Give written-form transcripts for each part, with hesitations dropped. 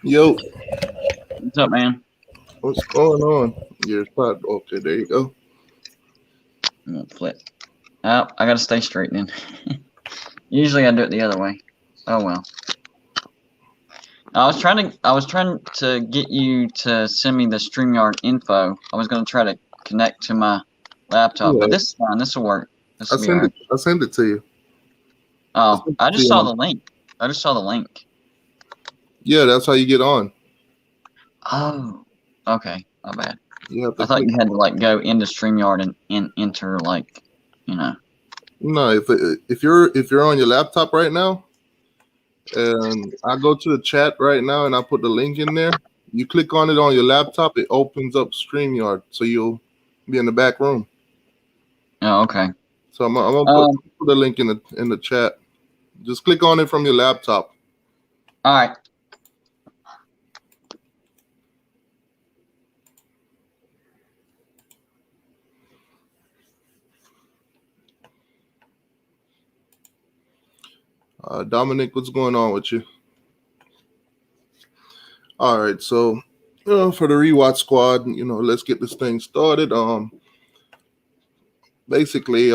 Yo, What's up, man? what's going on? Your spot. Okay, there you go. I'm gonna flip. Oh, I gotta stay straight then. Usually I do it the other way. Oh well. I was trying to get you to send me the StreamYard info. I was gonna try to connect to my laptop, but Yeah, this is fine. This will work. This I will be sent alright. it. I sent it to you. I Oh, sent I it to just saw you. the link. I just saw the link. Yeah, that's how you get on. Oh, okay. My bad. You have to I thought click. you had to like go into StreamYard and enter like, you know. No, if you're on your laptop right now, and I go to the chat right now, and I put the link in there. You click on it on your laptop, it opens up StreamYard, so you'll be in the back room. Oh, okay. So I'm gonna put, Um. put the link in the chat. Just click on it from your laptop. All right. Dominic, what's going on with you? All right, so for the rewatch squad, let's get this thing started. Basically,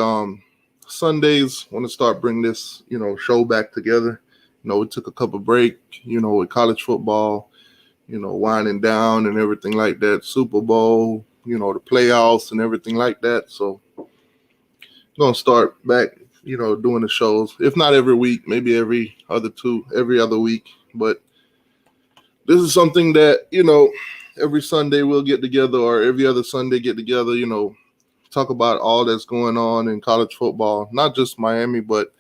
Sundays want to start bring this, show back together. We took a couple break, with college football, winding down and everything like that. Super Bowl, the playoffs and everything like that. So, gonna start back, doing the shows. If not every week, maybe every other week, but this is something that every Sunday we'll get together, or every other Sunday get together. Talk about all that's going on in college football, not just Miami, but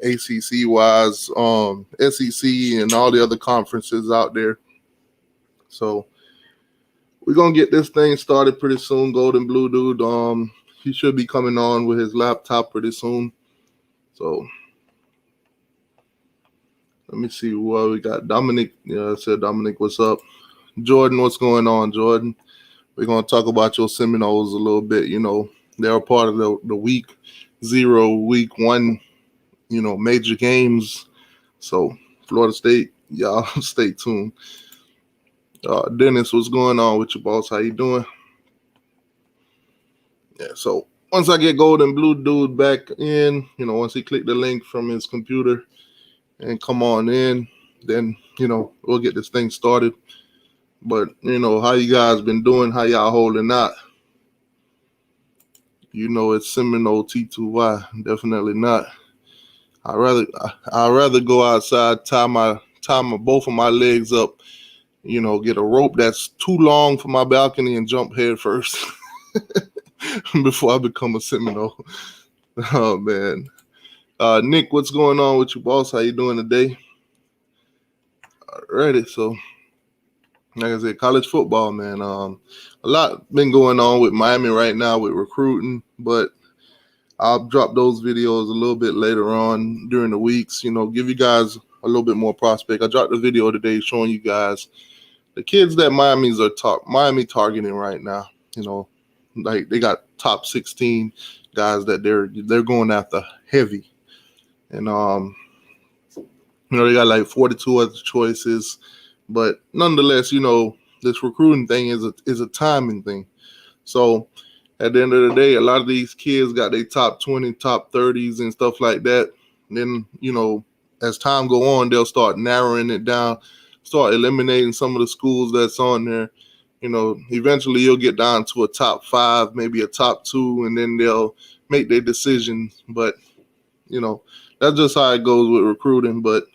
ACC wise, SEC, and all the other conferences out there. So we're gonna get this thing started pretty soon. Golden Blue Dude, he should be coming on with his laptop pretty soon. So let me see what we got. Dominic, yeah, I said Dominic, what's up? Jordan, what's going on, Jordan? We're going to talk about your Seminoles a little bit. They're a part of the week 1, major games. So, Florida State, y'all stay tuned. Dennis, what's going on with you, boss? How you doing? Yeah, so once I get Golden Blue Dude back in, once he click the link from his computer and come on in, then, we'll get this thing started. But, how you guys been doing? How y'all holding out? It's Seminole t2y. Definitely not. I'd rather go outside, tie my both of my legs up, get a rope that's too long for my balcony and jump head first before I become a Seminole. Oh man. Nick, what's going on with you, boss? How you doing today? Alrighty, so like I said, college football, man. A lot been going on with Miami right now with recruiting, but I'll drop those videos a little bit later on during the weeks, give you guys a little bit more prospect. I dropped a video today showing you guys the kids that Miami targeting right now. Like they got top 16 guys that they're going after heavy. And they got like 42 other choices, but nonetheless, this recruiting thing is a timing thing. So at the end of the day, a lot of these kids got their top 20, top 30s and stuff like that. And then, as time go on, they'll start narrowing it down, start eliminating some of the schools that's on there. Eventually you'll get down to a top 5, maybe a top 2, and then they'll make their decisions. But, that's just how it goes with recruiting. But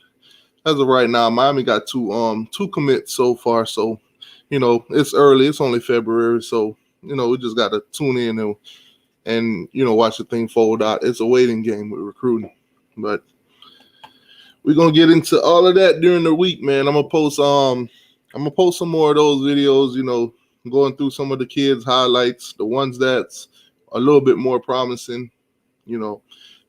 as of right now, Miami got two commits so far. So, it's early. It's only February. So, we just got to tune in and watch the thing fold out. It's a waiting game with recruiting. But we're gonna get into all of that during the week, man. I'm gonna post some more of those videos, going through some of the kids' highlights, the ones that's a little bit more promising.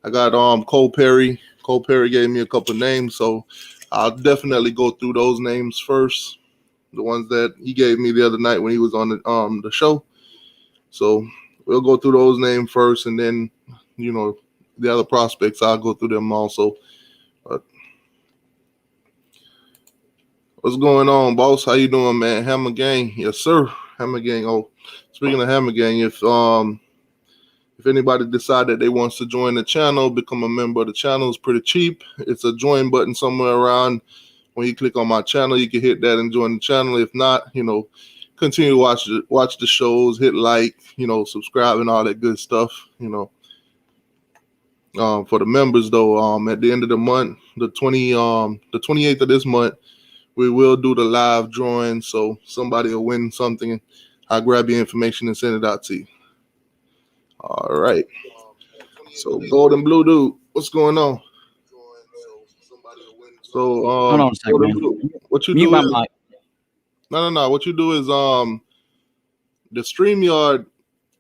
I got Cole Perry. Cole Perry gave me a couple names, so I'll definitely go through those names first. The ones that he gave me the other night when he was on the show. So we'll go through those names first, and then the other prospects I'll go through them also. But What's going on, boss? How you doing, man? Hammer Gang, yes, sir. Hammer Gang. Oh, speaking of Hammer Gang, if anybody decide that they wants to join the channel, become a member of the channel, it's pretty cheap. It's a join button somewhere around. When you click on my channel, you can hit that and join the channel. If not, continue to watch the shows, hit like, subscribe and all that good stuff. For the members though, at the end of the month, the 28th of this month, we will do the live drawing. So somebody will win something. I'll grab your information and send it out to you. All right. So gold and blue dude, what's going on? So Hold on a second, man. what you Mute do my is mic. no. What you do is the StreamYard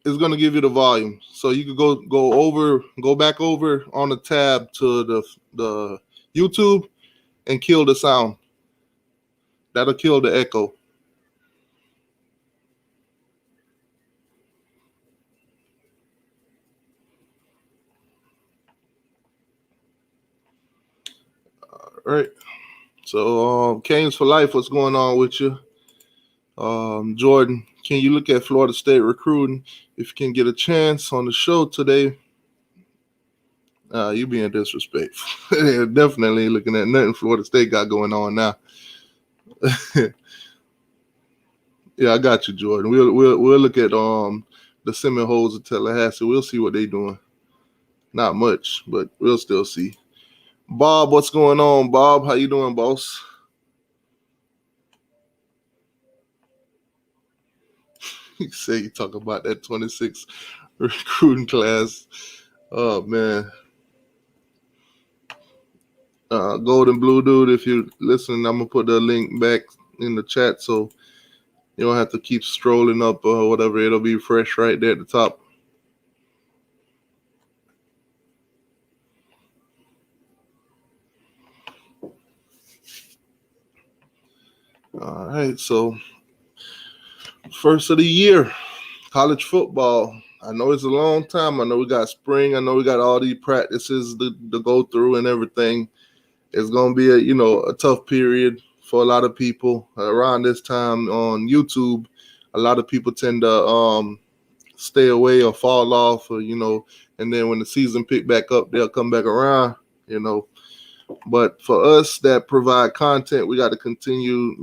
is gonna give you the volume. So you could go back over on the tab to the YouTube and kill the sound. That'll kill the echo. All right. So Canes for Life, what's going on with you? Jordan, can you look at Florida State recruiting if you can get a chance on the show today? You being disrespectful. Definitely looking at nothing Florida State got going on now. Yeah, I got you, Jordan. We'll look at the Seminoles of Tallahassee. We'll see what they're doing. Not much, but we'll still see. Bob, what's going on, Bob? How you doing, boss? You say you talk about that 26 recruiting class. Oh man. Gold and blue dude, if you're listening, I'm gonna put the link back in the chat so you don't have to keep strolling up or whatever. It'll be fresh right there at the top. All right, so first of the year, college football. I know it's a long time. I know we got spring. I know we got all these practices to go through and everything. It's gonna be a tough period for a lot of people around this time on YouTube. A lot of people tend to stay away or fall off, or and then when the season pick back up, they'll come back around. But for us that provide content, we got to continue,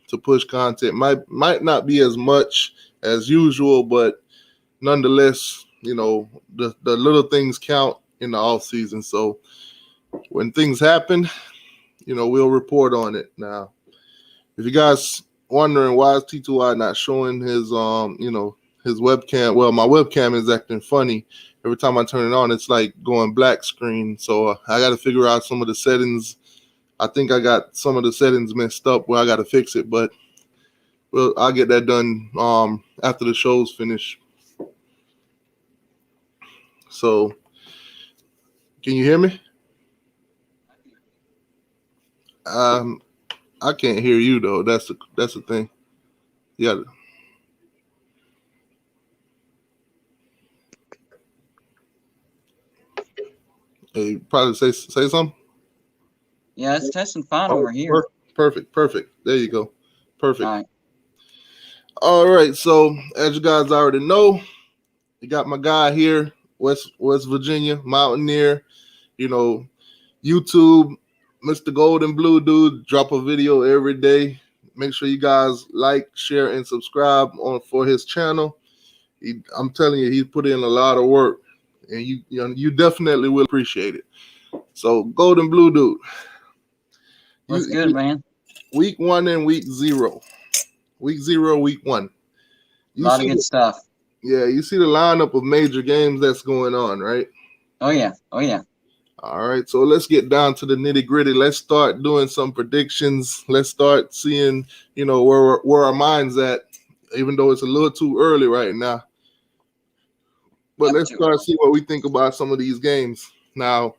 to push content. Might not be as much as usual, but nonetheless, the little things count in the off season. So when things happen, we'll report on it. Now, if you guys wondering why is t2y not showing his his webcam, well, my webcam is acting funny. Every time I turn it on, it's like going black screen. So I got to figure out some of the settings. I think I got some of the settings messed up where I got to fix it, but I'll get that done after the show's finish. So, can you hear me? I can't hear you though. That's the thing. Yeah. Hey, probably say something. Yeah, it's testing fine over here. Perfect. There you go. Perfect. All right. All right. So as you guys already know, you got my guy here, West Virginia Mountaineer. YouTube, Mr. Gold and Blue Dude, drop a video every day. Make sure you guys like, share, and subscribe for his channel. I'm telling you, he's put in a lot of work, and you definitely will appreciate it. So, Gold and Blue Dude. What's good, man? Week 1 and week 0. Week 0, week 1. A lot of good stuff. Yeah, you see the lineup of major games that's going on, right? Oh, yeah. All right, so let's get down to the nitty-gritty. Let's start doing some predictions. Let's start seeing, where our mind's at, even though it's a little too early right now. But let's start see what we think about some of these games. Now,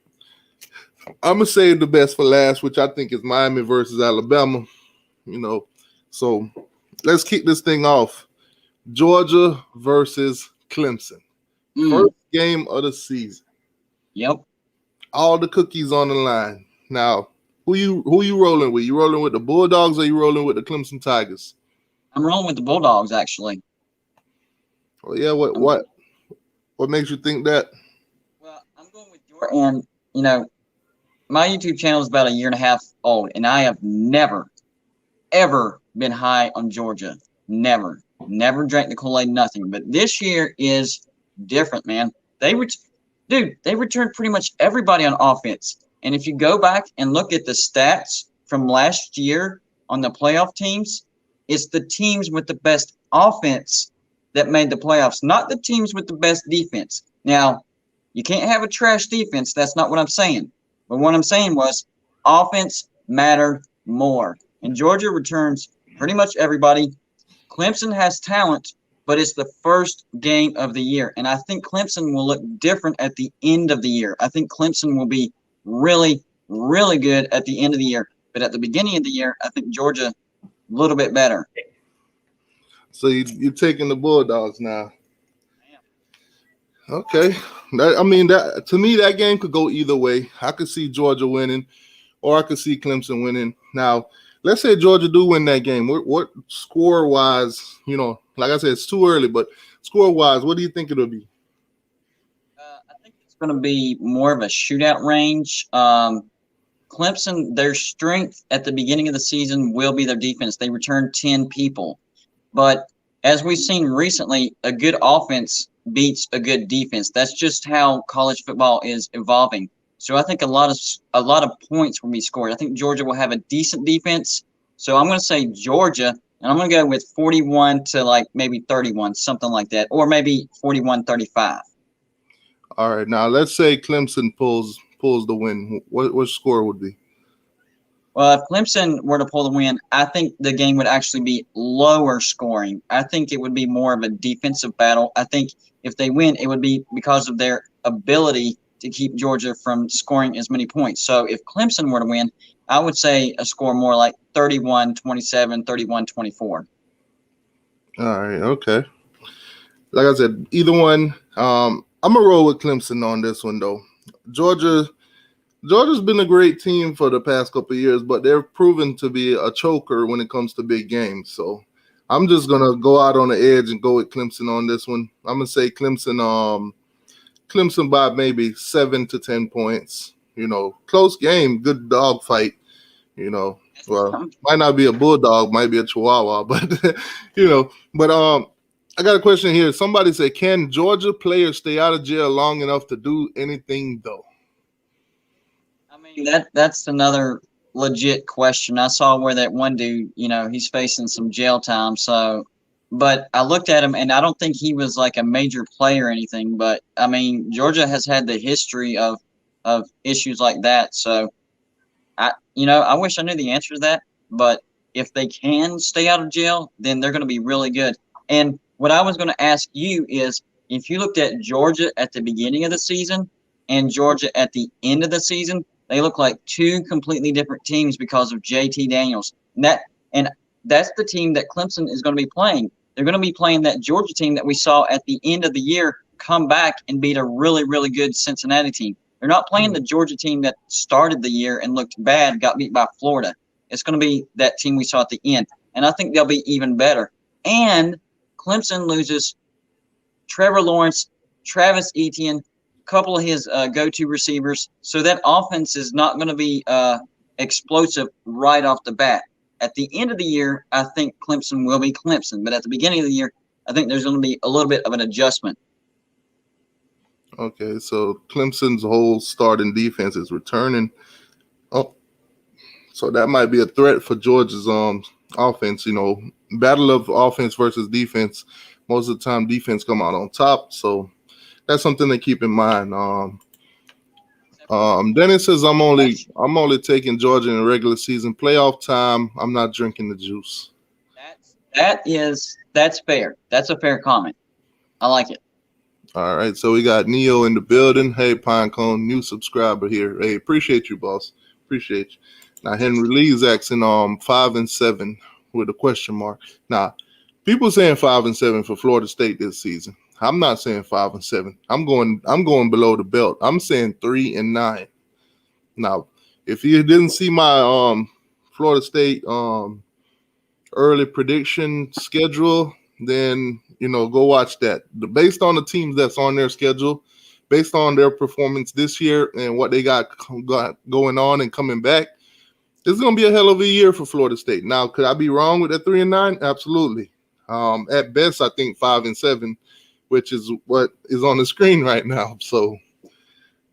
I'm going to save the best for last, which I think is Miami versus Alabama. So let's kick this thing off. Georgia versus Clemson. First game of the season. Yep. All the cookies on the line. Now, Who you rolling with? You rolling with the Bulldogs or you rolling with the Clemson Tigers? I'm rolling with the Bulldogs, actually. Oh yeah, what makes you think that? Well, I'm going with Georgia, and my YouTube channel is about a year and a half old, and I have never, ever been high on Georgia. Never, never drank the Kool-Aid, nothing. But this year is different, man. They returned pretty much everybody on offense. And if you go back and look at the stats from last year on the playoff teams, it's the teams with the best offense that made the playoffs, not the teams with the best defense. Now, you can't have a trash defense. That's not what I'm saying. But what I'm saying was offense mattered more. And Georgia returns pretty much everybody. Clemson has talent, but it's the first game of the year. And I think Clemson will look different at the end of the year. I think Clemson will be really, really good at the end of the year. But at the beginning of the year, I think Georgia a little bit better. So you're taking the Bulldogs now. Okay. That to me, that game could go either way. I could see Georgia winning, or I could see Clemson winning. Now, let's say Georgia do win that game. What score-wise, like I said, it's too early, but score-wise, what do you think it'll be? I think it's going to be more of a shootout range. Clemson, their strength at the beginning of the season will be their defense. They returned 10 people. But as we've seen recently, a good offense beats a good defense. That's just how college football is evolving. So I think a lot of points will be scored. I think Georgia will have a decent defense. So I'm going to say Georgia, and I'm going to go with 41 to maybe 31, something like that, or maybe 41-35. All right. Now let's say Clemson pulls the win. What score would be? Well, if Clemson were to pull the win, I think the game would actually be lower scoring. I think it would be more of a defensive battle. I think if they win, it would be because of their ability to keep Georgia from scoring as many points. So if Clemson were to win, I would say a score more like 31-27, 31-24. All right, okay. Like I said, either one. I'm going to roll with Clemson on this one, though. Georgia's been a great team for the past couple of years, but they're proven to be a choker when it comes to big games. So I'm just going to go out on the edge and go with Clemson on this one. I'm going to say Clemson by maybe 7 to 10 points. Close game, good dog fight. Well, might not be a bulldog, might be a chihuahua, but I got a question here. Somebody said, can Georgia players stay out of jail long enough to do anything though? I mean, that's another legit question. I saw where that one dude, he's facing some jail time. So, but I looked at him, and I don't think he was like a major player or anything. But I mean, Georgia has had the history of issues like that. So, I wish I knew the answer to that. But if they can stay out of jail, then they're going to be really good. And what I was going to ask you is, if you looked at Georgia at the beginning of the season and Georgia at the end of the season, they look like two completely different teams because of JT Daniels. And that's the team that Clemson is going to be playing. They're going to be playing that Georgia team that we saw at the end of the year come back and beat a really, really good Cincinnati team. They're not playing the Georgia team that started the year and looked bad, got beat by Florida. It's going to be that team we saw at the end. And I think they'll be even better. And Clemson loses Trevor Lawrence, Travis Etienne, a couple of his go-to receivers. So that offense is not going to be explosive right off the bat. At the end of the year, I think Clemson will be Clemson. But at the beginning of the year, I think there's going to be a little bit of an adjustment. Okay, so Clemson's whole starting defense is returning. Oh, so that might be a threat for Georgia's offense. Battle of offense versus defense. Most of the time, defense come out on top. So that's something to keep in mind. Dennis says I'm only taking Georgia in the regular season. Playoff time, I'm not drinking the juice. That's fair. That's a fair comment. I like it. All right, so we got Neo in the building. Hey, Pinecone, new subscriber here. Hey, appreciate you, boss. Appreciate you. Now, Henry Lee's asking 5-7 with a question mark. Now, people saying 5-7 for Florida State this season. I'm not saying 5-7. I'm going below the belt. I'm saying 3-9. Now, If you didn't see my Florida State early prediction schedule, then go watch that. Based on the teams that's on their schedule, based on their performance this year and what they got going on and coming back, it's going to be a hell of a year for Florida State. Now, could I be wrong with that 3-9? Absolutely. At best, I think 5-7, which is what is on the screen right now. So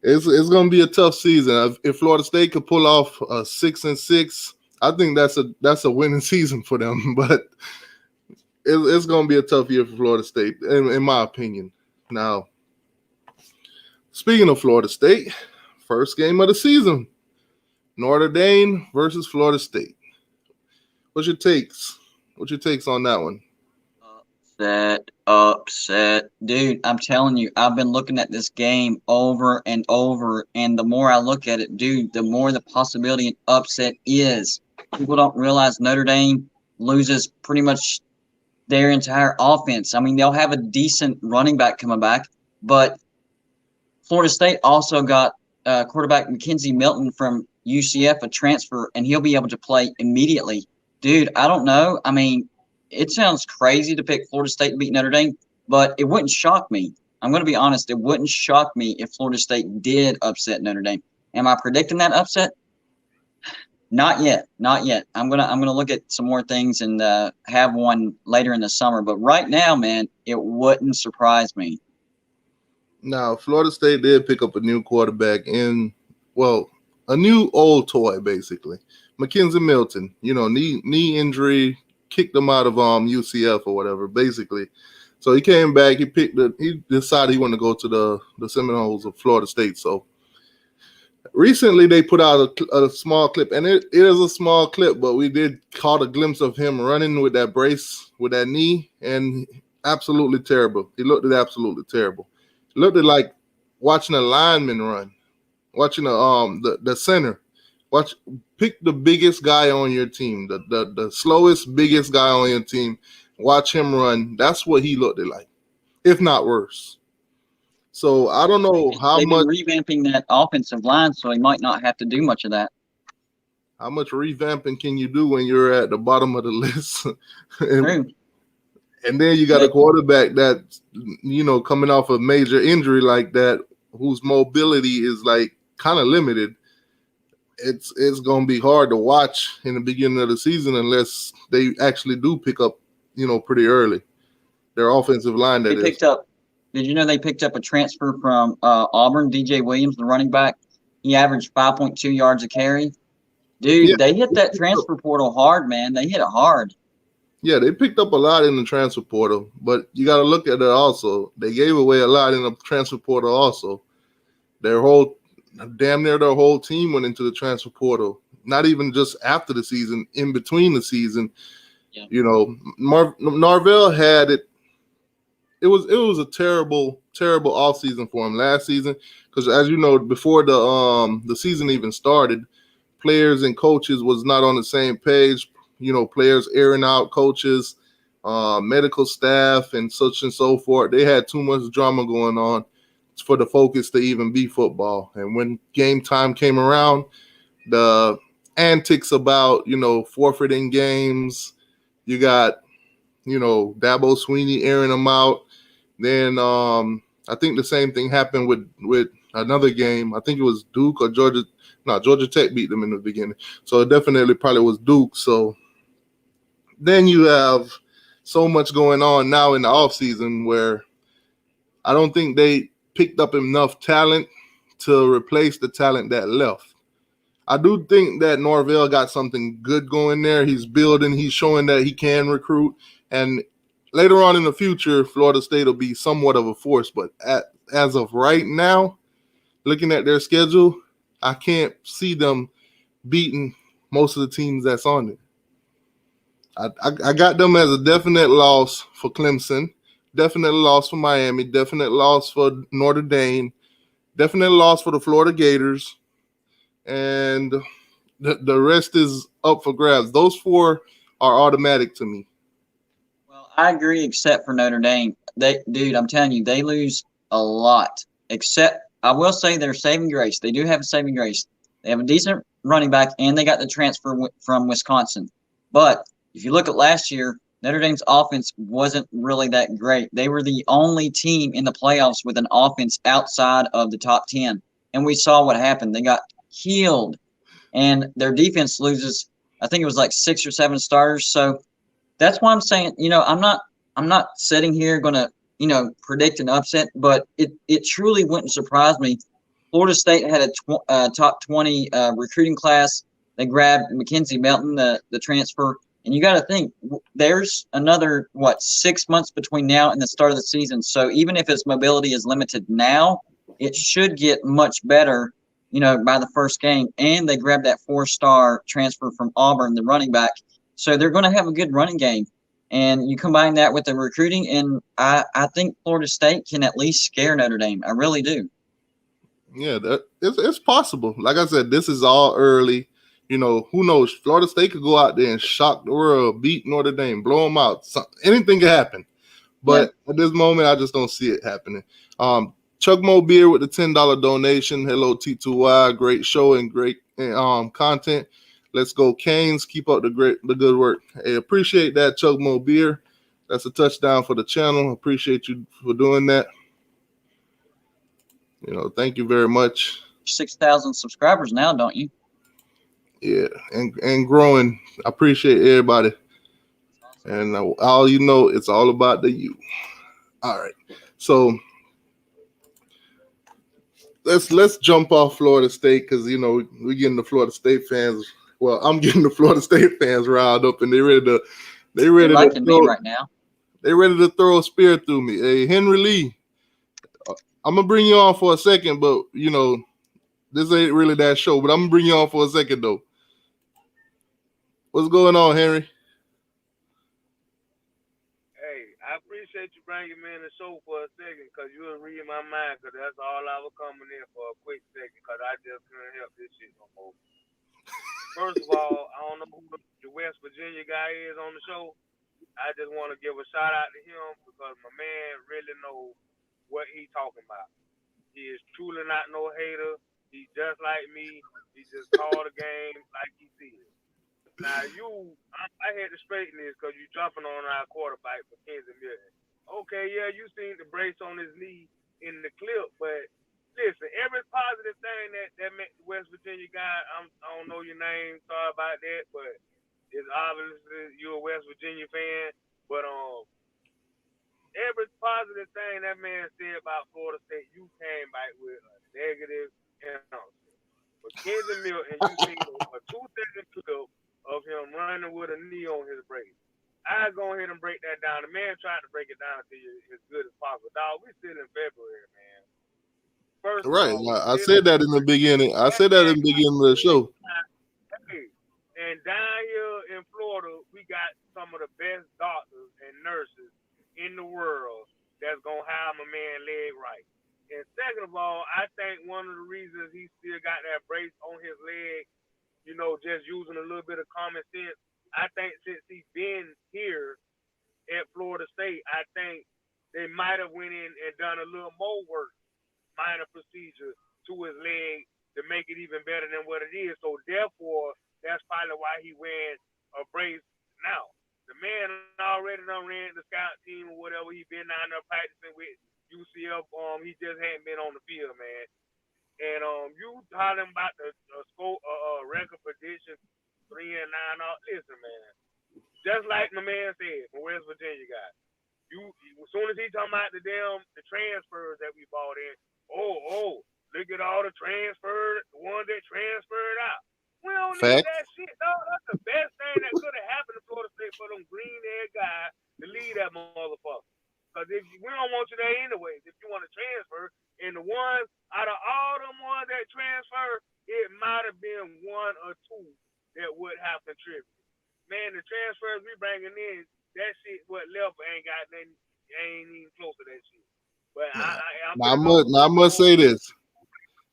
it's going to be a tough season. If Florida State could pull off a 6-6, I think that's a winning season for them. But it's going to be a tough year for Florida State, in my opinion. Now, speaking of Florida State, first game of the season, Notre Dame versus Florida State. What's your takes? What's your takes on that one? Upset. Dude, I'm telling you, I've been looking at this game over and over, and the more I look at it, dude, the more the possibility of upset is. People don't realize Notre Dame loses pretty much their entire offense. I mean, they'll have a decent running back coming back, but Florida State also got quarterback Mackenzie Milton from UCF, a transfer, and he'll be able to play immediately. Dude, I don't know. I mean, it sounds crazy to pick Florida State to beat Notre Dame, but it wouldn't shock me. I'm going to be honest. It wouldn't shock me if Florida State did upset Notre Dame. Am I predicting that upset? Not yet. Not yet. I'm gonna look at some more things and have one later in the summer. But right now, man, it wouldn't surprise me. Now, Florida State did pick up a new quarterback a new old toy, basically. Mackenzie Milton, knee injury, kicked him out of UCF or whatever, basically. So he came back. He decided he wanted to go to the Seminoles of Florida State. So recently they put out a small clip, and it is a small clip, but we did caught a glimpse of him running with that brace, with that knee, and absolutely terrible. He looked absolutely terrible. It looked like watching a lineman run, watching the center. Pick the biggest guy on your team, the slowest, biggest guy on your team. Watch him run. That's what he looked like, if not worse. So I don't know how much revamping that offensive line, so he might not have to do much of that. How much revamping can you do when you're at the bottom of the list? and then you got a quarterback that coming off a major injury like that, whose mobility is like kind of limited. It's going to be hard to watch in the beginning of the season unless they actually do pick up, pretty early. Their offensive line, Did you know they picked up a transfer from Auburn, DJ Williams, the running back? He averaged 5.2 yards a carry. Dude, They hit that transfer portal hard, man. They hit it hard. Yeah, they picked up a lot in the transfer portal, but you got to look at it also. They gave away a lot in the transfer portal also. Damn near their whole team went into the transfer portal. Not even just after the season, in between the season. Yeah. Norvell had it. It was a terrible offseason for him last season because, as you know, before the season even started, players and coaches was not on the same page. Players airing out coaches, medical staff, and such and so forth. They had too much drama going on for the focus to even be football. And when game time came around, the antics about, forfeiting games, you got, Dabo Sweeney airing them out. Then I think the same thing happened with another game. I think it was Duke or Georgia. No, Georgia Tech beat them in the beginning. So it definitely probably was Duke. So then you have so much going on now in the offseason where I don't think they picked up enough talent to replace the talent that left. I do think that Norvell got something good going there. He's building. He's showing that he can recruit. And later on in the future, Florida State will be somewhat of a force. But as of right now, looking at their schedule, I can't see them beating most of the teams that's on it. I got them as a definite loss for Clemson, definite loss for Miami, definite loss for Notre Dame, definite loss for the Florida Gators, and the rest is up for grabs. Those four are automatic to me. Well, I agree, except for Notre Dame. Dude, I'm telling you, they lose a lot. Except, I will say their saving grace. They do have a saving grace. They have a decent running back, and they got the transfer from Wisconsin. But if you look at last year, Notre Dame's offense wasn't really that great. They were the only team in the playoffs with an offense outside of the top 10. And we saw what happened. They got killed. And their defense loses, I think it was like 6 or 7 starters. So that's why I'm saying, I'm not sitting here going to, predict an upset, but it truly wouldn't surprise me. Florida State had a top 20 recruiting class. They grabbed Mackenzie Melton, the transfer. And you got to think, there's another, 6 months between now and the start of the season. So even if his mobility is limited now, it should get much better, by the first game. And they grabbed that 4-star transfer from Auburn, the running back. So they're going to have a good running game. And you combine that with the recruiting, and I think Florida State can at least scare Notre Dame. I really do. Yeah, it's possible. Like I said, this is all early. Who knows? Florida State could go out there and shock the world, beat Notre Dame, blow them out. Anything can happen. But At this moment, I just don't see it happening. Chuck Mo Beer with the $10 donation. Hello, T2Y. Great show and great content. Let's go, Canes. Keep up the good work. Hey, appreciate that, Chuck Mo Beer. That's a touchdown for the channel. Appreciate you for doing that. Thank you very much. 6,000 subscribers now, don't you? Yeah, and growing. I appreciate everybody. And all it's all about the you. All right. So let's jump off Florida State because we're getting the Florida State fans. Well, I'm getting the Florida State fans riled up, and they're liking me right now. They're ready to throw a spear through me. Hey, Henry Lee, I'm gonna bring you on for a second, but this ain't really that show. But I'm gonna bring you on for a second though. What's going on, Henry? Hey, I appreciate you bringing me in the show for a second because you was reading my mind because that's all I was coming in for a quick second because I just couldn't help this shit no more. First of all, I don't know who the West Virginia guy is on the show. I just want to give a shout out to him because my man really knows what he's talking about. He is truly not no hater. He's just like me. He just called the game like he sees it. Now, I had to straighten this because you're jumping on our quarterback for Mackenzie Melton. Okay, yeah, you seen the brace on his knee in the clip, but listen, every positive thing that West Virginia guy, I don't know your name, sorry about that, but it's obviously you're a West Virginia fan. But every positive thing that man said about Florida State, you came back with a negative answer. But Mackenzie Melton, you seen a 2-second clip of him running with a knee on his brace. I go ahead and break that down. The man tried to break it down to you as good as possible. Dog, we still in February, man. First right. of all, I said that in the beginning. I said that in the beginning of the show. Hey, and down here in Florida, we got some of the best doctors and nurses in the world that's going to have my man leg right. And second of all, I think one of the reasons he still got that brace on his leg, just using a little bit of common sense, I think since he's been here at Florida State, I think they might have went in and done a little more work, minor procedure to his leg to make it even better than what it is. So therefore, that's probably why he wearing a brace now. The man already done ran the scout team or whatever. He been down there practicing with UCF. He just hadn't been on the field, man. And you talking about the score record prediction 3-9. Listen, man. Just like my man said, from West Virginia guy. As soon as he talking about the transfers that we bought in, look at all the transfers, the ones that transferred out. We don't need that shit, dog. That's the best thing that could have happened to Florida State for them green-haired guys to lead that motherfucker. Because we don't want you there anyways. If you want to transfer, and the ones out of all them ones that transfer, it might have been 1 or 2 that would have contributed. Man, the transfers we bringing in, that shit what left ain't got nothing, ain't even close to that shit. But I must say this.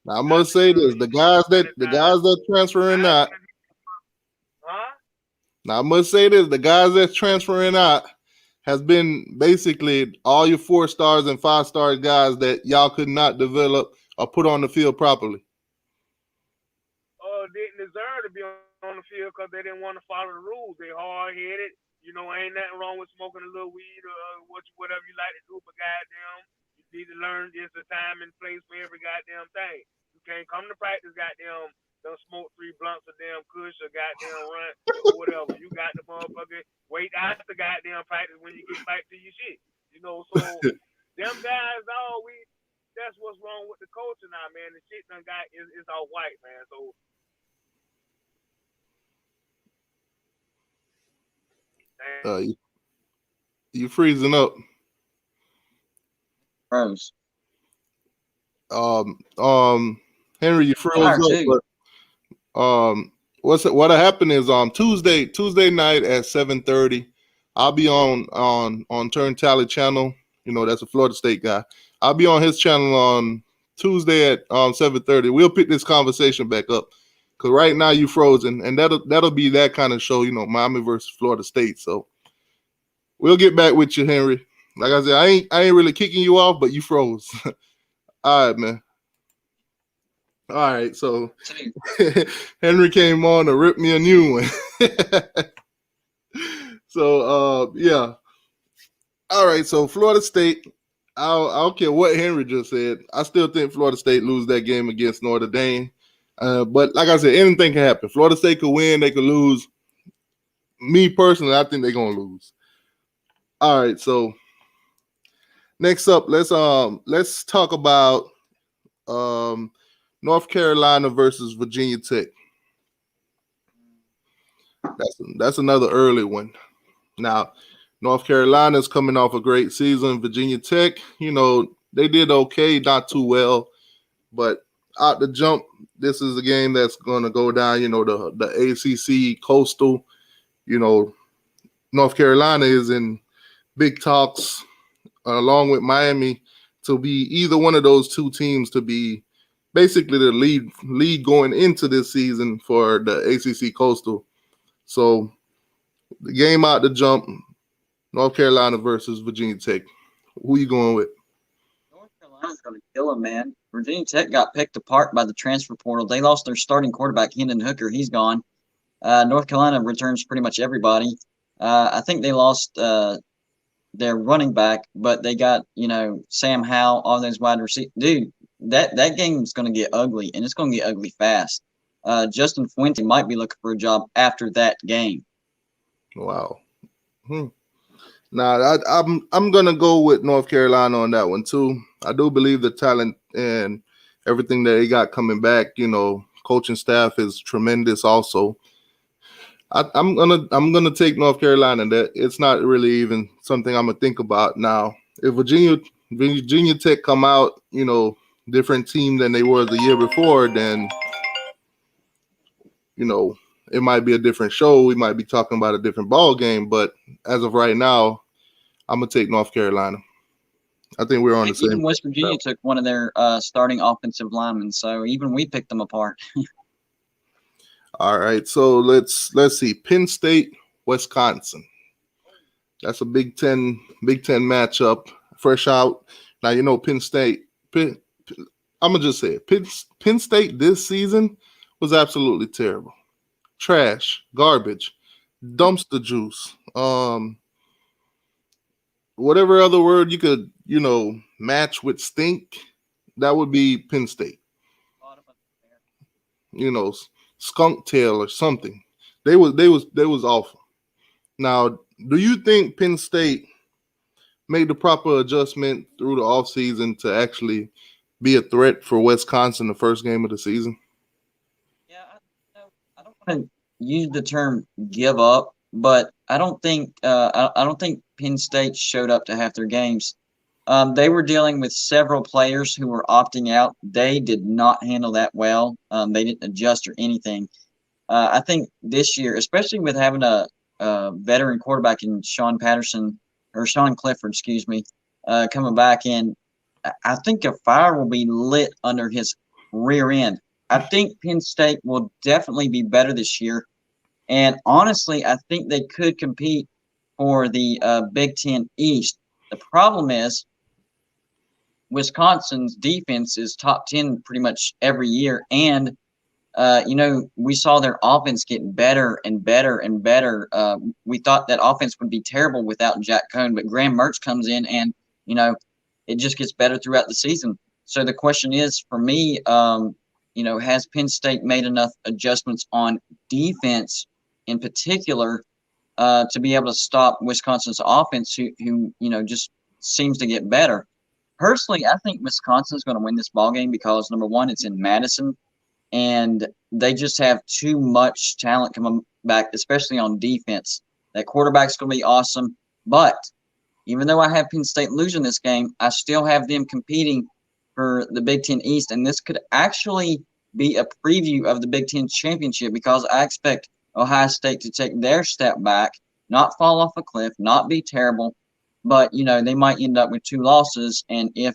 Now, I must say this: the guys that transferring out. Now I must say this: the guys that's transferring out has been basically all your 4-stars and 5-star guys that y'all could not develop or put on the field properly. to be on the field because they didn't want to follow the rules. They hard-headed. You know, ain't nothing wrong with smoking a little weed or whatever you like to do, but goddamn, you need to learn there's a time and place for every goddamn thing. You can't come to practice, goddamn, don't smoke 3 blunts of damn kush or goddamn run or whatever. You got the motherfucker wait after goddamn practice when you get back to your shit. You know, so them guys, that's what's wrong with the culture now, man. The shit done got is all white, man. So you freezing up. Pros. Henry, you froze up. But what happened is Tuesday night at 7:30, I'll be on Turn Tally channel. You know, that's a Florida State guy. I'll be on his channel on Tuesday at 7:30. We'll pick this conversation back up because right now you frozen, and that'll be that kind of show. You know, Miami versus Florida State. So we'll get back with you, Henry. Like I said, I ain't really kicking you off, but you froze. All right, man. All right, so Henry came on to rip me a new one. So yeah. All right, so Florida State, I don't care what Henry just said. I still think Florida State lose that game against Notre Dame. But like I said, anything can happen. Florida State could win, they could lose. Me personally, I think they're gonna lose. All right, so next up, let's talk about North Carolina versus Virginia Tech. That's another early one. Now, North Carolina's coming off a great season. Virginia Tech, you know, they did okay, not too well, but out the jump, this is a game that's going to go down. You know, the ACC Coastal. You know, North Carolina is in big talks along with Miami to be either one of those two teams to be basically the lead going into this season for the ACC Coastal. So the game out the jump, North Carolina versus Virginia Tech. Who you going with? North Carolina's going to kill them, man. Virginia Tech got picked apart by the transfer portal. They lost their starting quarterback, Hendon Hooker. He's gone. North Carolina returns pretty much everybody. I think they lost their running back, but they got, you know, Sam Howell, all those wide receivers. Dude, that game's going to get ugly, and it's going to get ugly fast. Justin Fuente might be looking for a job after that game. Wow. Now, I'm going to go with North Carolina on that one, too. I do believe the talent and everything that they got coming back, you know, coaching staff is tremendous also. I'm gonna take North Carolina. That it's not really even something I'm gonna think about now. If Virginia Tech come out, you know, different team than they were the year before, then you know it might be a different show. We might be talking about a different ball game. But as of right now, I'm gonna take North Carolina. I think we're on the same. Even West Virginia took one of their starting offensive linemen, so even we picked them apart. All right, so let's see. Penn State, Wisconsin. That's a Big Ten matchup. Fresh out. Now you know Penn State. I'm gonna just say it. Penn State this season was absolutely terrible. Trash, garbage, dumpster juice. Whatever other word you could, you know, match with stink, that would be Penn State. You know, skunk tail or something. They was awful. Now, do you think Penn State made the proper adjustment through the offseason to actually be a threat for Wisconsin the first game of the season? Yeah, I don't want to use the term give up, but I don't think Penn State showed up to half their games. They were dealing with several players who were opting out. They did not handle that well. They didn't adjust or anything. I think this year, especially with having a veteran quarterback in Sean Clifford, coming back in, I think a fire will be lit under his rear end. I think Penn State will definitely be better this year. And honestly, I think they could compete for the Big Ten East. The problem is Wisconsin's defense is top 10 pretty much every year, and we saw their offense get better and better and better. We thought that offense would be terrible without Jack Cohn, but Graham Mertz comes in and, it just gets better throughout the season. So the question is, for me, has Penn State made enough adjustments on defense in particular to be able to stop Wisconsin's offense, who just seems to get better? Personally, I think Wisconsin's going to win this ball game because, number one, it's in Madison, and they just have too much talent coming back, especially on defense. That quarterback's going to be awesome, but even though I have Penn State losing this game, I still have them competing for the Big Ten East, and this could actually be a preview of the Big Ten championship because I expect Ohio State to take their step back, not fall off a cliff, not be terrible, but, they might end up with 2 losses, and if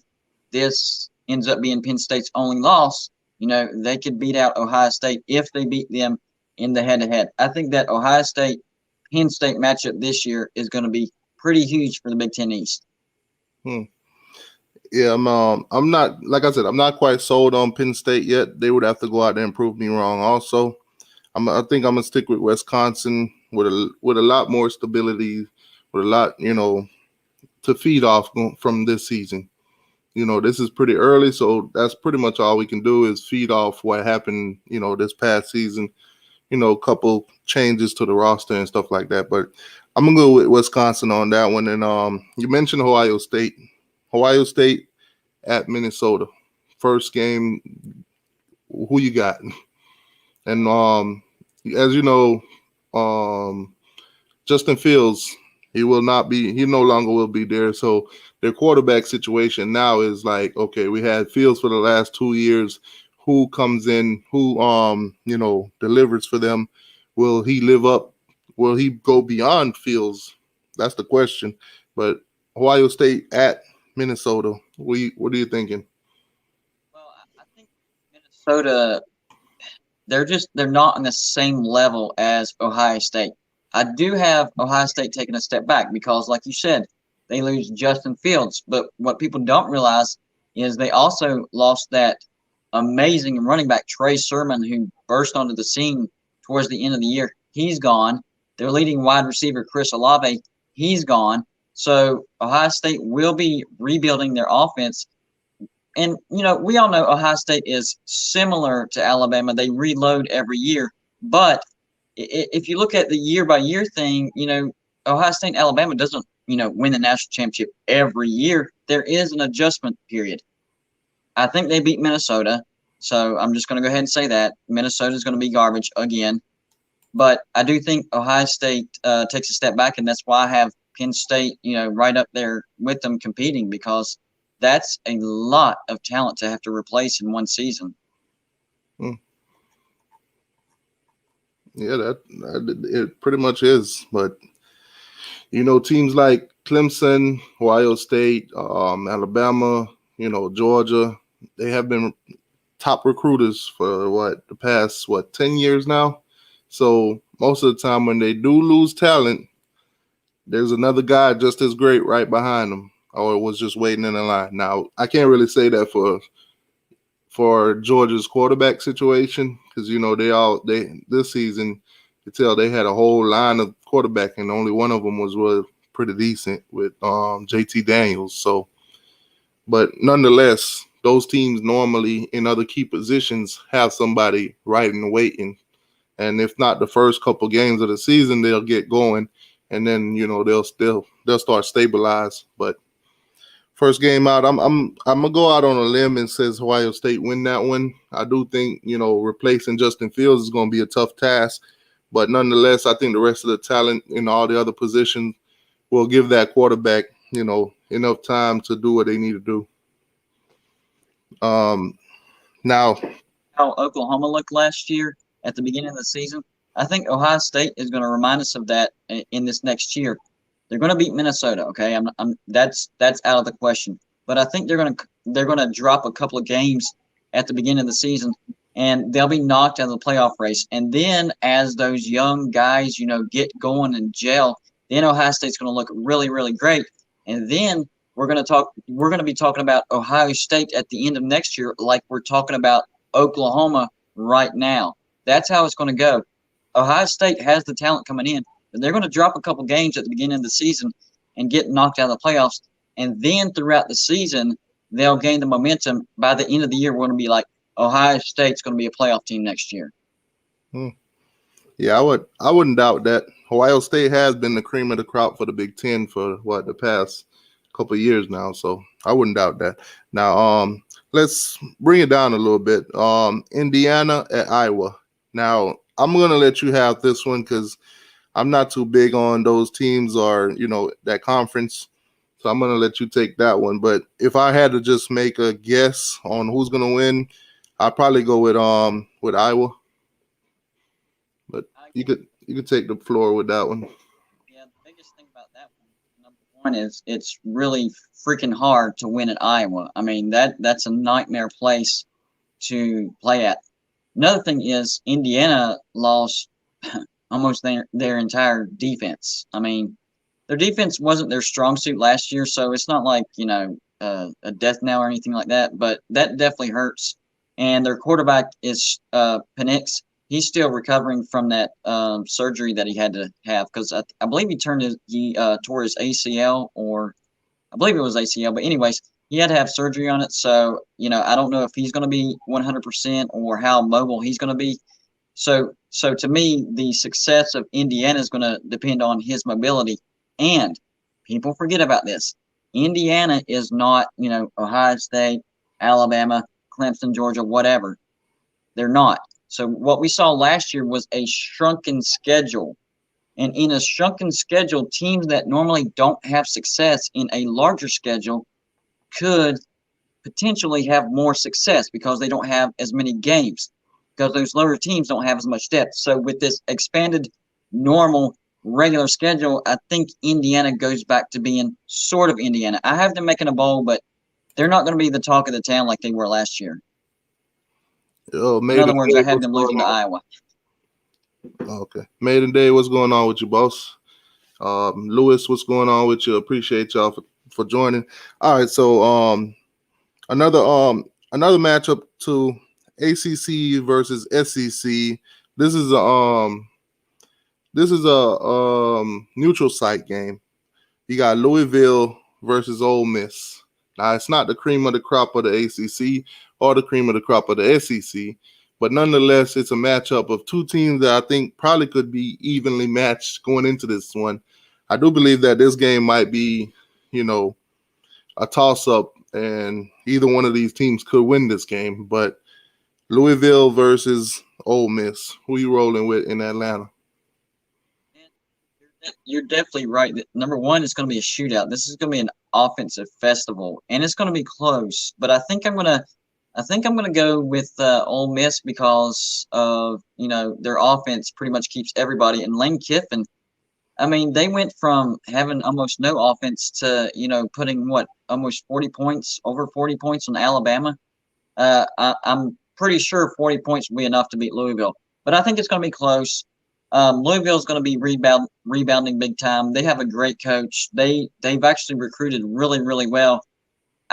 this ends up being Penn State's only loss, they could beat out Ohio State if they beat them in the head-to-head. I think that Ohio State-Penn State matchup this year is going to be pretty huge for the Big Ten East. Yeah, I'm not, like I said, I'm not quite sold on Penn State yet. They would have to go out there and prove me wrong. Also, I think I'm gonna stick with Wisconsin with a lot more stability, with a lot, to feed off from this season. This is pretty early, so that's pretty much all we can do is feed off what happened, this past season. A couple changes to the roster and stuff like that. But I'm gonna go with Wisconsin on that one. And you mentioned Ohio State. Ohio State at Minnesota. First game, who you got? And as you know, Justin Fields, he no longer will be there. So their quarterback situation now is like, okay, we had Fields for the last 2 years. Who comes in, who delivers for them? Will he live up? Will he go beyond Fields? That's the question. But Ohio State at Minnesota, what are you thinking? Well, I think Minnesota, they're not on the same level as Ohio State. I do have Ohio State taking a step back because, like you said, they lose Justin Fields. But what people don't realize is they also lost that amazing running back, Trey Sermon, who burst onto the scene towards the end of the year. He's gone. Their leading wide receiver, Chris Olave, he's gone. So Ohio State will be rebuilding their offense. And, we all know Ohio State is similar to Alabama. They reload every year. But if you look at the year-by-year thing, Ohio State and Alabama doesn't, win the national championship every year. There is an adjustment period. I think they beat Minnesota, so I'm just going to go ahead and say that. Minnesota is going to be garbage again. But I do think Ohio State takes a step back, and that's why I have Penn State, right up there with them competing because that's a lot of talent to have to replace in one season. Yeah, that it pretty much is. But, teams like Clemson, Ohio State, Alabama, Georgia, they have been top recruiters for the past 10 years now. So most of the time when they do lose talent, there's another guy just as great right behind them, or was just waiting in the line. Now, I can't really say that for Georgia's quarterback situation because they this season you tell they had a whole line of quarterback and only one of them was pretty decent with JT Daniels. So, but nonetheless, those teams normally in other key positions have somebody right and waiting, and if not the first couple games of the season, they'll get going, and then they'll start stabilize. But first game out, I'm gonna go out on a limb and says Ohio State win that one. I do think replacing Justin Fields is going to be a tough task, but nonetheless, I think the rest of the talent in all the other positions will give that quarterback enough time to do what they need to do. Now, how Oklahoma looked last year at the beginning of the season, I think Ohio State is going to remind us of that in this next year. They're going to beat Minnesota, okay? That's out of the question. But I think they're going to drop a couple of games at the beginning of the season, and they'll be knocked out of the playoff race. And then as those young guys, get going and gel, then Ohio State's going to look really, really great. And then we're going to be talking about Ohio State at the end of next year, like we're talking about Oklahoma right now. That's how it's going to go. Ohio State has the talent coming in, but they're going to drop a couple games at the beginning of the season and get knocked out of the playoffs. And then throughout the season, they'll gain the momentum. By the end of the year, we're going to be like, Ohio State's going to be a playoff team next year. Yeah, I wouldn't doubt that. Ohio State has been the cream of the crop for the Big Ten for the past couple of years now. So I wouldn't doubt that. Now, let's bring it down a little bit. Indiana at Iowa. Now, I'm gonna let you have this one because I'm not too big on those teams or that conference. So I'm gonna let you take that one. But if I had to just make a guess on who's gonna win, I'd probably go with Iowa. But you could take the floor with that one. Yeah, the biggest thing about that one, number one, is it's really freaking hard to win at Iowa. I mean, that's a nightmare place to play at. Another thing is Indiana lost almost their entire defense. I mean, their defense wasn't their strong suit last year, so it's not like, a death knell or anything like that, but that definitely hurts. And their quarterback is Penix. He's still recovering from that surgery that he had to have because I believe he tore his ACL, or I believe it was ACL. But anyways, he had to have surgery on it. So, I don't know if he's going to be 100% or how mobile he's going to be. So to me, the success of Indiana is going to depend on his mobility. And people forget about this. Indiana is not, Ohio State, Alabama, Clemson, Georgia, whatever. They're not. So what we saw last year was a shrunken schedule. And in a shrunken schedule, teams that normally don't have success in a larger schedule could potentially have more success because they don't have as many games, because those lower teams don't have as much depth. So with this expanded normal regular schedule, I think Indiana goes back to being sort of Indiana. I have them making a bowl, but they're not going to be the talk of the town like they were last year. In other words, I have them losing to Iowa. Okay. Maiden Day, what's going on with you, boss? Lewis, what's going on with you? Appreciate y'all for joining. All right, so another matchup to ACC versus SEC. This is a neutral site game. You got Louisville versus Ole Miss. Now, it's not the cream of the crop of the ACC or the cream of the crop of the SEC, but nonetheless, it's a matchup of two teams that I think probably could be evenly matched going into this one. I do believe that this game might be, a toss-up, and either one of these teams could win this game. But Louisville versus Ole Miss, who you rolling with in Atlanta? You're definitely right. Number one, it's going to be a shootout. This is going to be an offensive festival, and it's going to be close. But I think I'm gonna go with Ole Miss because of their offense pretty much keeps everybody. And Lane Kiffin, I mean, they went from having almost no offense to putting almost 40 points, over 40 points on Alabama. I'm pretty sure 40 points will be enough to beat Louisville, but I think it's going to be close. Louisville's going to be rebounding big time. They have a great coach. They've actually recruited really, really well.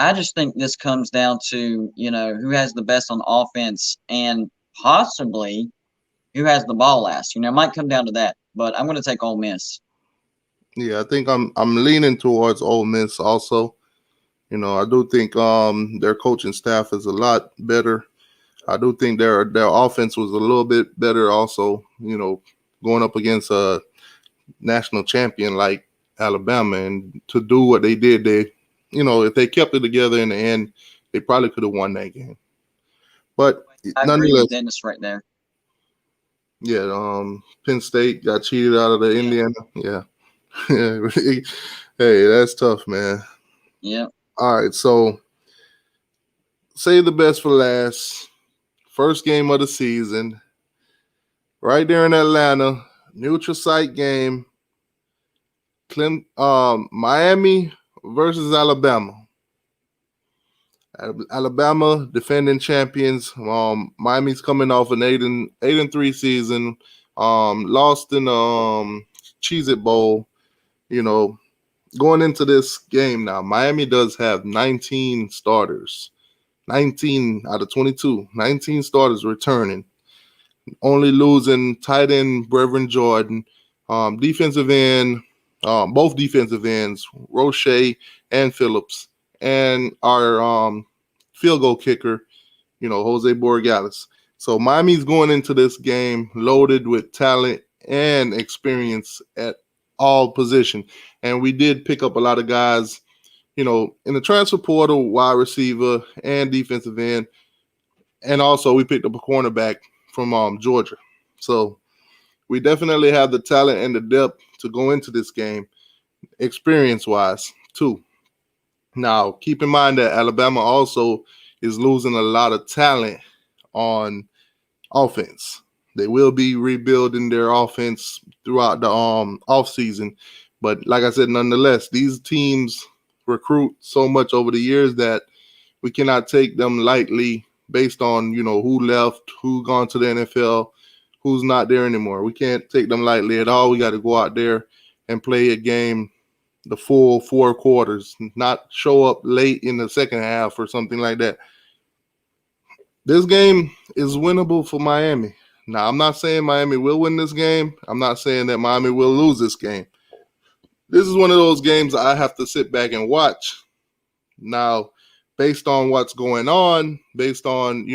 I just think this comes down to, who has the best on offense and possibly who has the ball last. It might come down to that, but I'm going to take Ole Miss. Yeah, I think I'm leaning towards Ole Miss also. I do think their coaching staff is a lot better. I do think their offense was a little bit better also, going up against a national champion like Alabama, and to do what they did, if they kept it together in the end, they probably could have won that game. But I agree with Dennis right there. Yeah, Penn State got cheated out of the Indiana. Yeah. Hey, that's tough, man. Yeah. All right, so save the best for last. First game of the season. Right there in Atlanta, neutral site game. Miami versus Alabama. Alabama defending champions. Miami's coming off an 8-3 season. Lost in Cheez-It Bowl. Going into this game now, Miami does have 19 starters. 19 out of 22. 19 starters returning. only losing tight end Brevin Jordan, defensive end, both defensive ends, Roche and Phillips, and our field goal kicker, Jose Borregales. So Miami's going into this game loaded with talent and experience at all position. And we did pick up a lot of guys, in the transfer portal, wide receiver and defensive end. And also we picked up a cornerback from Georgia. So we definitely have the talent and the depth to go into this game, experience-wise, too. Now, keep in mind that Alabama also is losing a lot of talent on offense. They will be rebuilding their offense throughout the offseason. But like I said, nonetheless, these teams recruit so much over the years that we cannot take them lightly based on, who left, who gone to the NFL, who's not there anymore. We can't take them lightly at all. We got to go out there and play a game the full 4 quarters, not show up late in the second half or something like that. This game is winnable for Miami. Now, I'm not saying Miami will win this game. I'm not saying that Miami will lose this game. This is one of those games I have to sit back and watch. Now, based on what's going on, based on,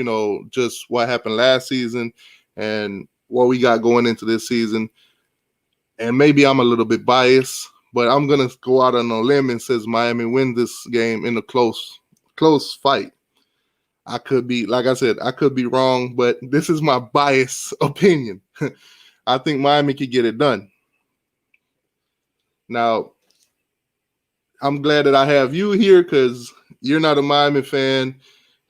just what happened last season and what we got going into this season, and maybe I'm a little bit biased, but I'm going to go out on a limb and says Miami win this game in a close fight. I could be, like I said, I could be wrong, but this is my biased opinion. I think Miami could get it done. Now, I'm glad that I have you here because you're not a Miami fan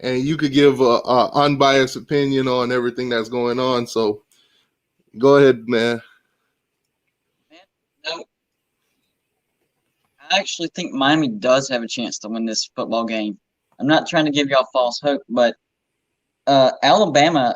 and you could give a unbiased opinion on everything that's going on. So go ahead, man. No, I actually think Miami does have a chance to win this football game. I'm not trying to give y'all false hope, but Alabama,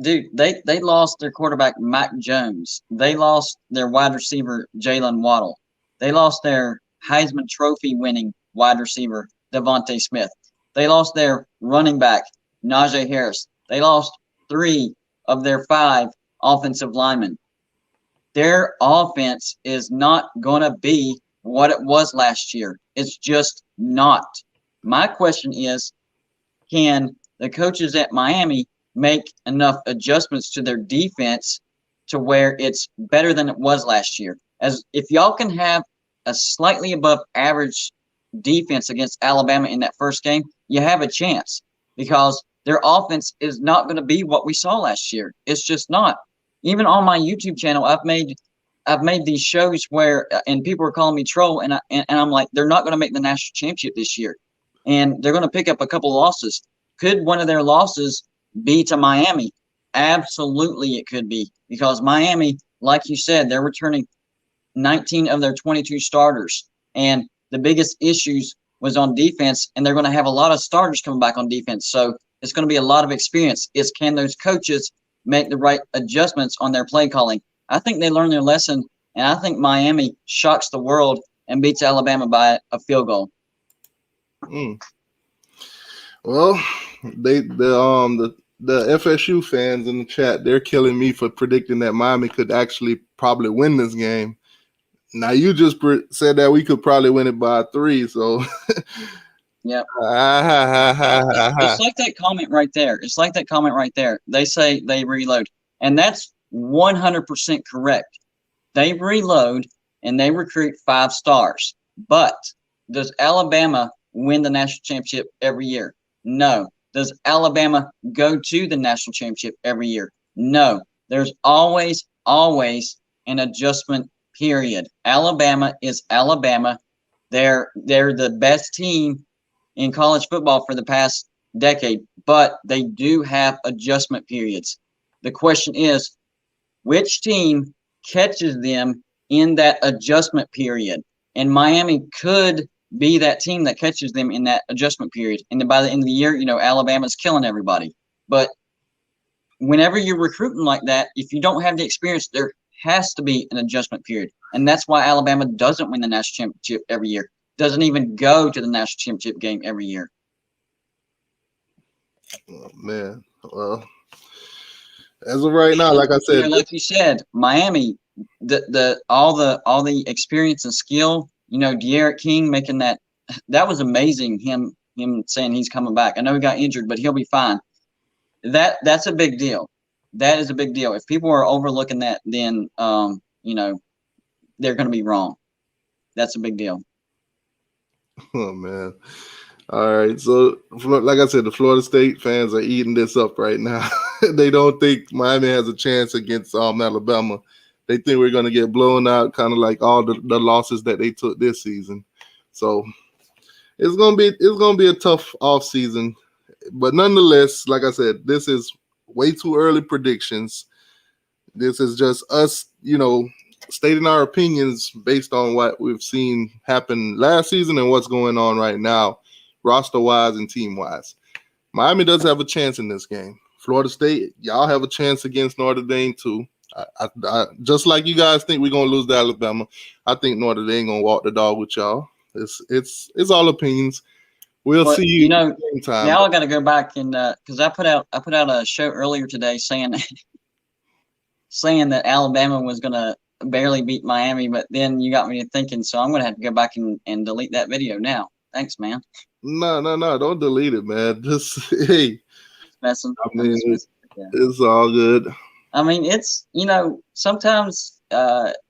dude, they lost their quarterback, Mac Jones. They lost their wide receiver, Jalen Waddle. They lost their Heisman Trophy winning wide receiver, Devontae Smith. They lost their running back, Najee Harris. They lost 3 of their 5 offensive linemen. Their offense is not going to be what it was last year. It's just not. My question is, can the coaches at Miami make enough adjustments to their defense to where it's better than it was last year? As if y'all can have a slightly above average defense against Alabama in that first game, you have a chance because their offense is not going to be what we saw last year. It's just not. Even on my YouTube channel, I've made these shows where, and people are calling me troll, and I'm like, they're not going to make the national championship this year. And they're going to pick up a couple of losses. Could one of their losses be to Miami? Absolutely, it could be. Because Miami, like you said, they're returning 19 of their 22 starters. And the biggest issues was on defense, and they're going to have a lot of starters coming back on defense. So it's going to be a lot of experience. It's can those coaches make the right adjustments on their play calling? I think they learned their lesson, and I think Miami shocks the world and beats Alabama by a field goal. Well, the FSU fans in the chat, they're killing me for predicting that Miami could actually probably win this game. Now you just said that we could probably win it by 3, so yeah. It's like that comment right there. It's like that comment right there. They say they reload, and that's 100% correct. They reload and they recruit 5 stars. But does Alabama win the national championship every year? No. Does Alabama go to the national championship every year? No. There's always an adjustment period. Alabama is Alabama. They're the best team in college football for the past decade, but they do have adjustment periods. The question is, which team catches them in that adjustment period? And Miami could be that team that catches them in that adjustment period. And then by the end of the year, Alabama's killing everybody. But whenever you're recruiting like that, if you don't have the experience, there has to be an adjustment period. And that's why Alabama doesn't win the national championship every year. Doesn't even go to the national championship game every year. Oh, man. Well, As of right now, like I said, like you said, Miami, all the experience and skill. De'Aaron King making that was amazing. Him saying he's coming back. I know he got injured, but he'll be fine. That's a big deal. That is a big deal. If people are overlooking that, then they're going to be wrong. That's a big deal. Oh man. All right. So like I said, the Florida State fans are eating this up right now. They don't think Miami has a chance against Alabama. They think we're going to get blown out, kind of like all the losses that they took this season. So it's gonna be a tough off season. But nonetheless, like I said, this is way too early predictions. This is just us, stating our opinions based on what we've seen happen last season and what's going on right now, roster-wise and team-wise. Miami does have a chance in this game. Florida State, y'all have a chance against Notre Dame too. I just like you guys think we're gonna lose to Alabama, I think Notre Dame gonna walk the dog with y'all. It's all opinions. We'll see you time. Now I got to go back and because I put out a show earlier today saying that Alabama was gonna barely beat Miami, but then you got me to thinking, so I'm gonna have to go back and delete that video now. Thanks, man. No, don't delete it, man. Just hey, messing. I mean, it's all good. I mean, it's sometimes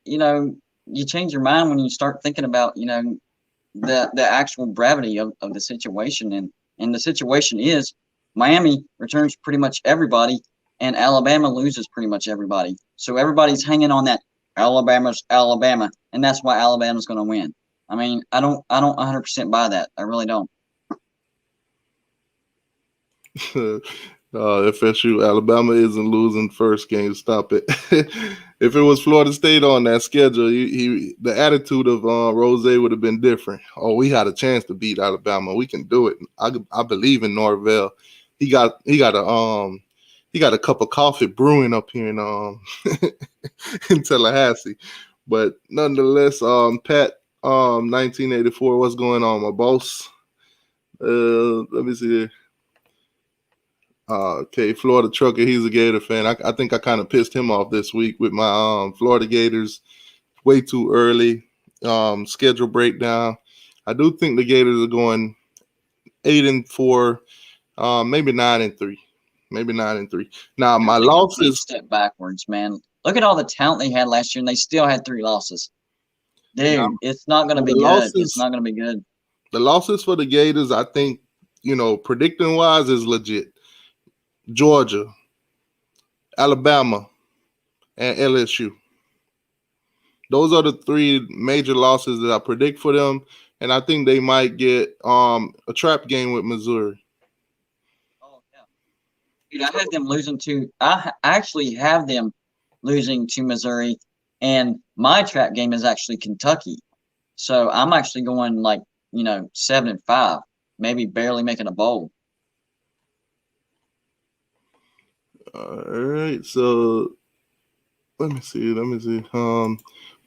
you change your mind when you start thinking about the actual gravity of the situation, and the situation is Miami returns pretty much everybody and Alabama loses pretty much everybody. So everybody's hanging on that Alabama's Alabama, and that's why Alabama's going to win. I mean, I don't 100% buy that. I really don't. FSU, Alabama isn't losing first game. Stop it. If it was Florida State on that schedule, the attitude of Rose would have been different. Oh, we had a chance to beat Alabama. We can do it. I believe in Norvell. He got a cup of coffee brewing up here in in Tallahassee. But nonetheless, Pat, 1984, what's going on, my boss? Let me see here. Okay, Florida Trucker, he's a Gator fan. I think I kind of pissed him off this week with my Florida Gators way too early schedule breakdown. I do think the Gators are going 8-4, maybe 9-3. Maybe 9-3. Now, my losses step backwards, man. Look at all the talent they had last year, and they still had 3 losses. Dude, it's not going to be good. It's not going to be good. The losses for the Gators, I think, predicting-wise is legit. Georgia, Alabama, and LSU. Those are the 3 major losses that I predict for them, and I think they might get a trap game with Missouri. Oh yeah, dude, I have them losing to. I actually have them losing to Missouri, and my trap game is actually Kentucky. So I'm actually going 7-5, maybe barely making a bowl. All right, so let me see.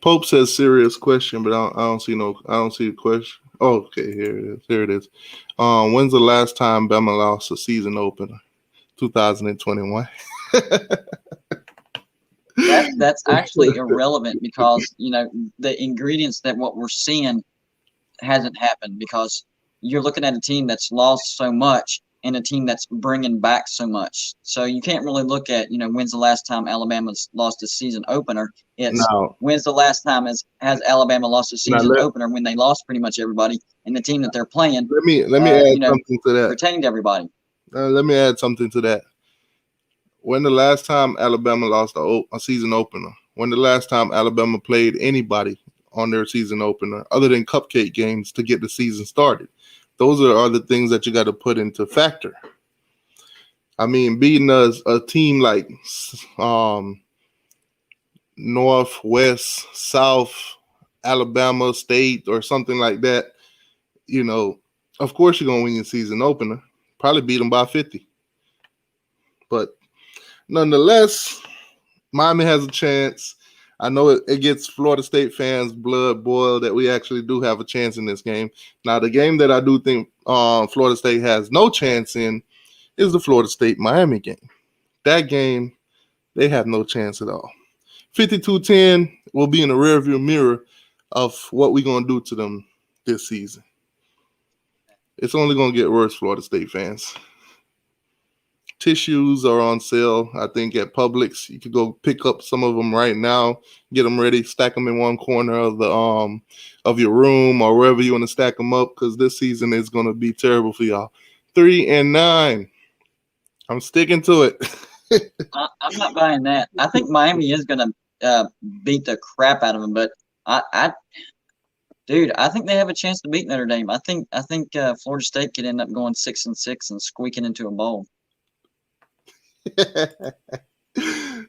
Pope says serious question, but I don't see the question. Oh, okay, here it is. When's the last time Bama lost a season opener? 2021. That's actually irrelevant because the ingredients that what we're seeing hasn't happened, because you're looking at a team that's lost so much and a team that's bringing back so much. So you can't really look at, when's the last time Alabama's lost a season opener. It's when's the last time has Alabama lost a season opener, when they lost pretty much everybody, and the team that they're playing. Let me add something to that. Retained everybody. Let me add something to that. When the last time Alabama lost a season opener? When the last time Alabama played anybody on their season opener other than cupcake games to get the season started? Those are the things that you got to put into factor. I mean, beating a team like North, West, South, Alabama State or something like that, of course you're going to win your season opener. Probably beat them by 50. But nonetheless, Miami has a chance. I know it gets Florida State fans' blood boiled that we actually do have a chance in this game. Now, the game that I do think Florida State has no chance in is the Florida State-Miami game. That game, They have no chance at all. 52-10 will be in the rearview mirror of what we're going to do to them this season. It's only going to get worse, Florida State fans. Tissues are on sale, I think, at Publix. You could go pick up some of them right now, get them ready, stack them in one corner of the of your room or wherever you want to stack them up, because this season is going to be terrible for y'all. 3-9. I'm sticking to it. I'm not buying that. I think Miami is going to beat the crap out of them, but dude, I think they have a chance to beat Notre Dame. I think Florida State could end up going 6-6 and squeaking into a bowl.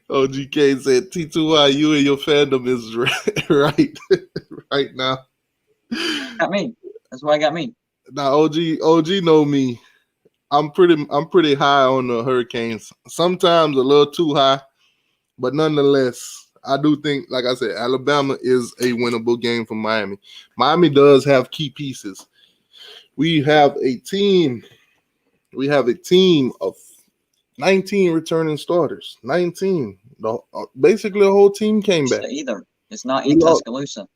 OGK said T2Y, you and your fandom is right now. Got me. That's why I got me. Now OG know me. I'm pretty high on the Hurricanes. Sometimes a little too high, but nonetheless, I do think, like I said, Alabama is a winnable game for Miami. Miami does have key pieces. We have a team of 19 returning starters. 19. Basically, the whole team came back. It's not in Tuscaloosa.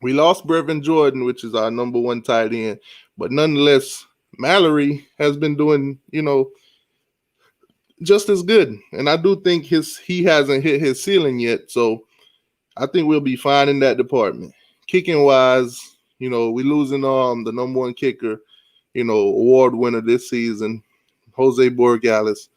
We lost Brevin Jordan, which is our number one tight end, but nonetheless, Mallory has been doing, just as good. And I do think he hasn't hit his ceiling yet. So I think we'll be fine in that department. Kicking wise, we losing the number one kicker, award winner this season, Jose Borregales.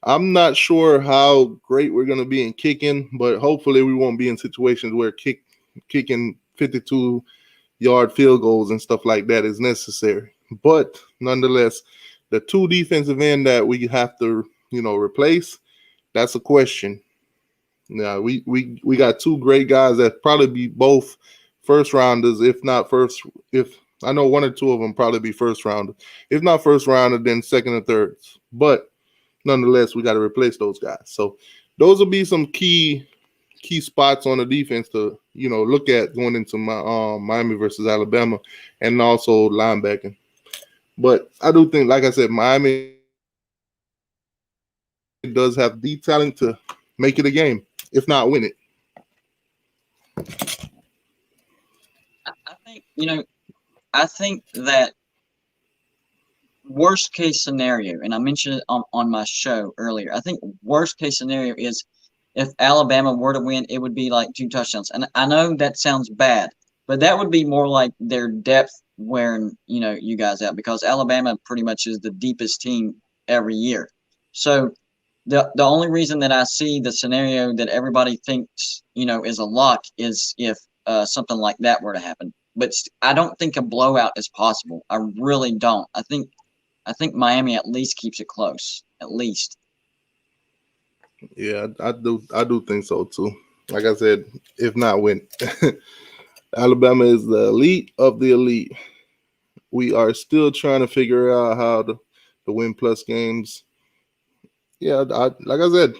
I'm not sure how great we're going to be in kicking, but hopefully we won't be in situations where kicking 52-yard field goals and stuff like that is necessary. But nonetheless, the two defensive end that we have to, replace, that's a question. Now, we got two great guys that probably be both first rounders, if I know one or two of them probably be first rounders. If not first rounder, then second or third. But nonetheless, we got to replace those guys. So those will be some key spots on the defense to, look at going into Miami versus Alabama, and also linebacking. But I do think, like I said, Miami does have the talent to make it a game, if not win it. I think that worst case scenario, and I mentioned it on my show earlier, I think worst case scenario is if Alabama were to win, it would be like 2 touchdowns. And I know that sounds bad, but that would be more like their depth wearing, you guys out, because Alabama pretty much is the deepest team every year. So the only reason that I see the scenario that everybody thinks, is a lock is if something like that were to happen. But I don't think a blowout is possible. I really don't. I think Miami at least keeps it close, at least. Yeah, I do think so too. Like I said, if not win. Alabama is the elite of the elite. We are still trying to figure out how to win plus games. Yeah, like I said,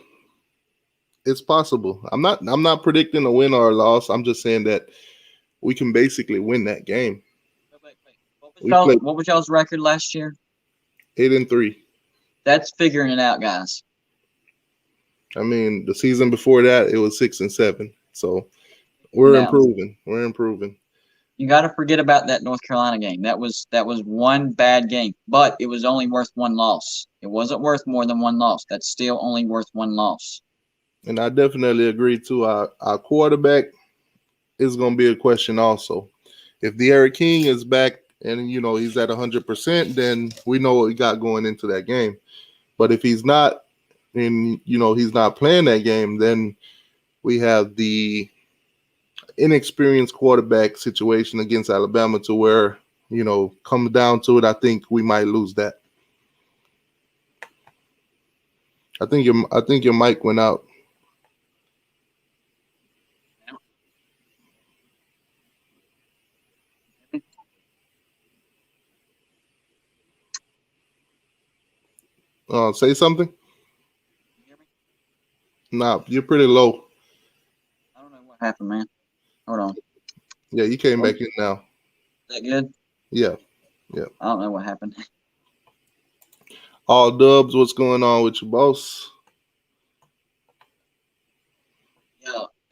it's possible. I'm not predicting a win or a loss. I'm just saying that we can basically win that game. Wait. What was y'all's record last year? 8-3. That's figuring it out, guys. I mean, the season before that, it was 6-7. So we're improving. We're improving. You got to forget about that North Carolina game. That was one bad game, but it was only worth one loss. It wasn't worth more than one loss. That's still only worth one loss. And I definitely agree too. Our quarterback is going to be a question also. If De'Aaron King is back and he's at 100%, then we know what we got going into that game. But if he's not, and he's not playing that game, then we have the inexperienced quarterback situation against Alabama to where, comes down to it, I think we might lose that. I think your mic went out. Say something. Nah, you're pretty low. I don't know what happened, man. Hold on. Yeah, you came back in now. Is that good? Yeah. I don't know what happened. All Dubs, what's going on with you, boss?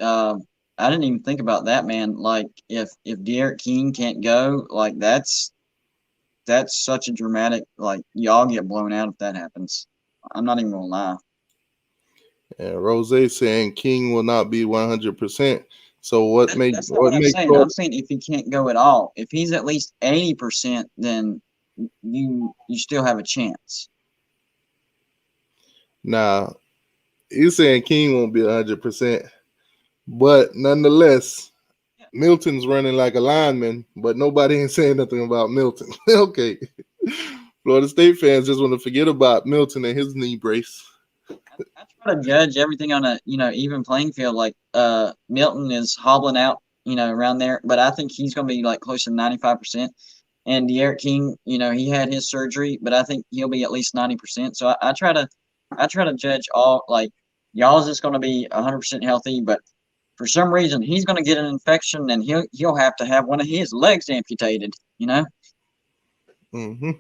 I didn't even think about that, man. Like if De'Aaron King can't go, like that's such a dramatic. Like y'all get blown out if that happens. I'm not even gonna lie. And Rose saying King will not be 100%. So what That's not what I'm makes saying. I'm saying if he can't go at all, if he's at least 80%, then you still have a chance. now he's saying King won't be 100%, but nonetheless, Yeah. Milton's running like a lineman, but nobody ain't saying nothing about Milton. Okay. Florida State fans just want to forget about Milton and his knee brace. I try to judge everything on a even playing field. Like Milton is hobbling out around there, but I think he's going to be like close to 95%. And De'Aaron King, he had his surgery, but I think he'll be at least 90%. So I try to judge all, like y'all's just going to be 100% healthy, but for some reason he's going to get an infection and he'll have to have one of his legs amputated. Mm-hmm.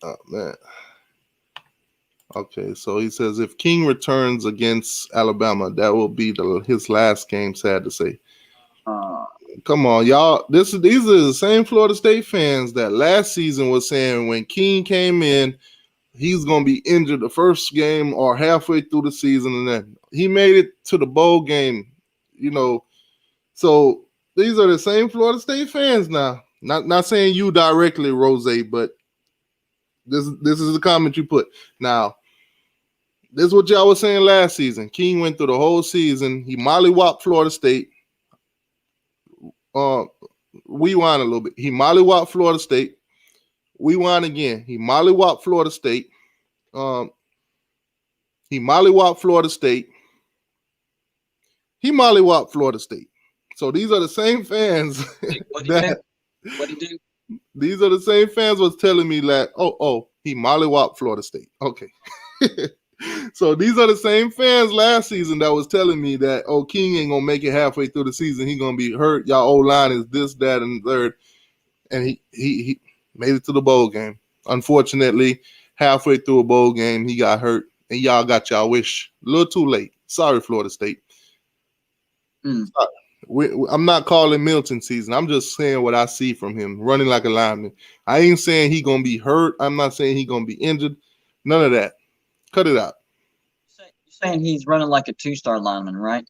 Oh man. Okay, so he says if King returns against Alabama, that will be his last game. Sad to say. Come on, y'all. These are the same Florida State fans that last season was saying when King came in, he's gonna be injured the first game or halfway through the season, and then he made it to the bowl game. So these are the same Florida State fans now. Not saying you directly, Rose, but this is the comment you put. Now, this is what y'all was saying last season. King went through the whole season. He mollywopped Florida State. We won a little bit. He mollywopped Florida State. We won again. He mollywopped Florida State. He mollywopped Florida State. He mollywopped Florida State. So these are the same fans. What'd he do? These are the same fans was telling me that, he mollywopped Florida State. Okay. So these are the same fans last season that was telling me that, King ain't going to make it halfway through the season. He going to be hurt. Y'all O-line is this, that, and third. And he made it to the bowl game. Unfortunately, halfway through a bowl game, he got hurt. And y'all got y'all wish. A little too late. Sorry, Florida State. I'm not calling Milton season. I'm just saying what I see from him, running like a lineman. I ain't saying he going to be hurt. I'm not saying he going to be injured. None of that. Cut it out. You're saying he's running like a 2-star lineman, right?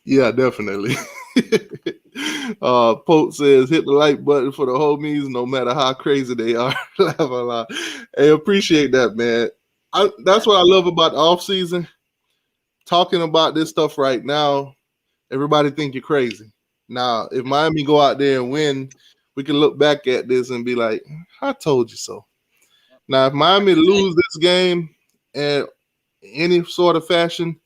Yeah, definitely. Pope says, hit the like button for the homies, no matter how crazy they are. Hey, appreciate that, man. That's what I love about the offseason. Talking about this stuff right now, everybody think you're crazy. Now, if Miami go out there and win, we can look back at this and be like, I told you so. Now, if Miami lose this game in any sort of fashion,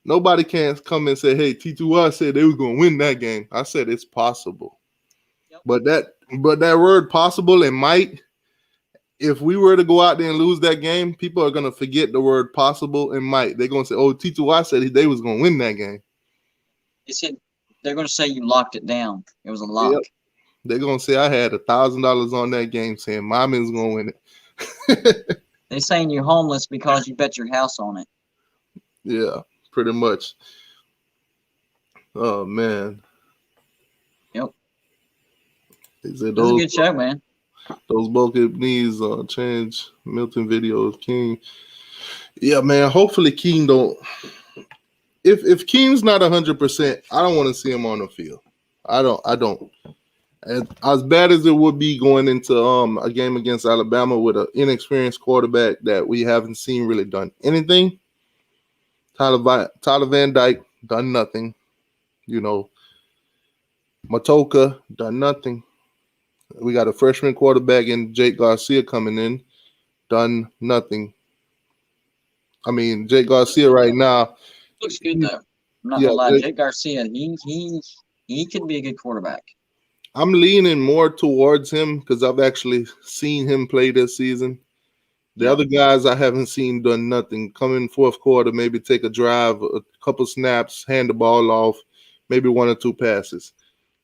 nobody can come and say, hey, t2y said they were going to win that game. I said it's possible. Yep. But that word possible and might, if we were to go out there and lose that game, people are going to forget the word possible and might. They're going to say, t2y said they was going to win that game. They're going to say you locked it down. It was a lock. Yep. They're going to say I had $1,000 on that game saying Miami's going to win it. They're saying you're homeless because you bet your house on it. Yeah, pretty much. Oh, man. Yep. He said, it was a good show, man. Those bucket knees change Milton videos. King. Yeah, man. Hopefully King don't. If King's not 100%, I don't want to see him on the field. I don't. As bad as it would be going into a game against Alabama with an inexperienced quarterback that we haven't seen really done anything. Tyler Van Dyke done nothing. Matoka done nothing. We got a freshman quarterback in Jake Garcia coming in, done nothing. I mean, Jake Garcia right now looks good though. I'm not gonna lie, Jake Garcia, he could be a good quarterback. I'm leaning more towards him because I've actually seen him play this season. The other guys I haven't seen done nothing. Come in fourth quarter, maybe take a drive, a couple snaps, hand the ball off, maybe 1 or 2 passes.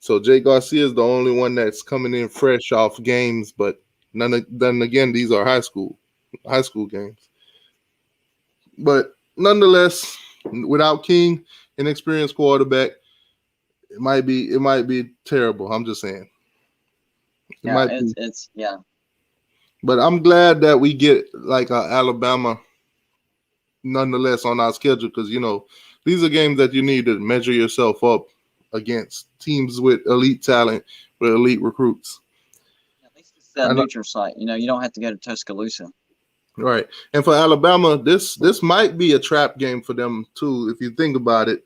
So Jay Garcia is the only one that's coming in fresh off games, but then again, these are high school games. But nonetheless, without King, inexperienced quarterback, it might be terrible. I'm just saying. It's But I'm glad that we get like Alabama nonetheless on our schedule because, these are games that you need to measure yourself up against teams with elite talent, with elite recruits. At least it's a neutral site. You don't have to go to Tuscaloosa. Right. And for Alabama, this might be a trap game for them too, if you think about it.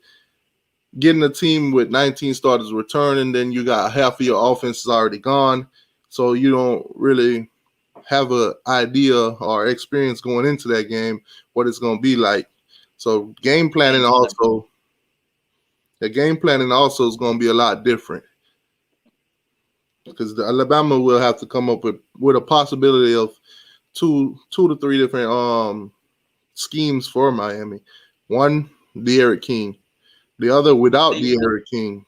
Getting a team with 19 starters returning, then you got half of your offense is already gone. So you don't really have an idea or experience going into that game, what it's going to be like. So the game planning also is going to be a lot different because Alabama will have to come up with a possibility of two to three different schemes for Miami. One, De'Aaron King. The other without De'Aaron King.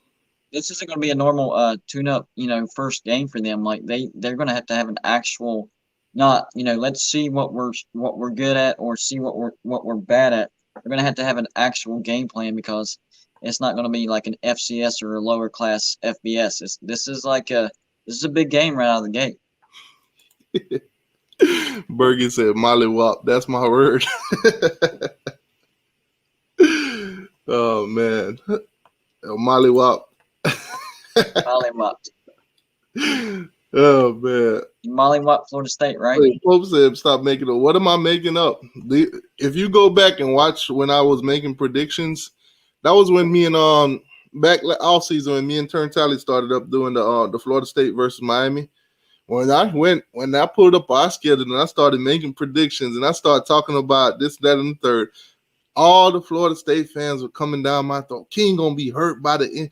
This isn't going to be a normal tune-up, first game for them. Like they're going to have an actual, not let's see what we're good at or see what we're bad at. They're going to have an actual game plan because it's not going to be like an FCS or a lower class FBS. This is a big game right out of the gate. Bergie said mollywop. That's my word. Oh man. Mollywop. Mollywop. Oh man. Mollywop, Florida State, right? Wait, Pope said stop making up. What am I making up? If you go back and watch when I was making predictions, that was when me and back all season when me and Turn Tally started up doing the Florida State versus Miami. When I pulled up our schedule and I started making predictions and I started talking about this, that, and the third, all the Florida State fans were coming down my throat. King gonna be hurt by the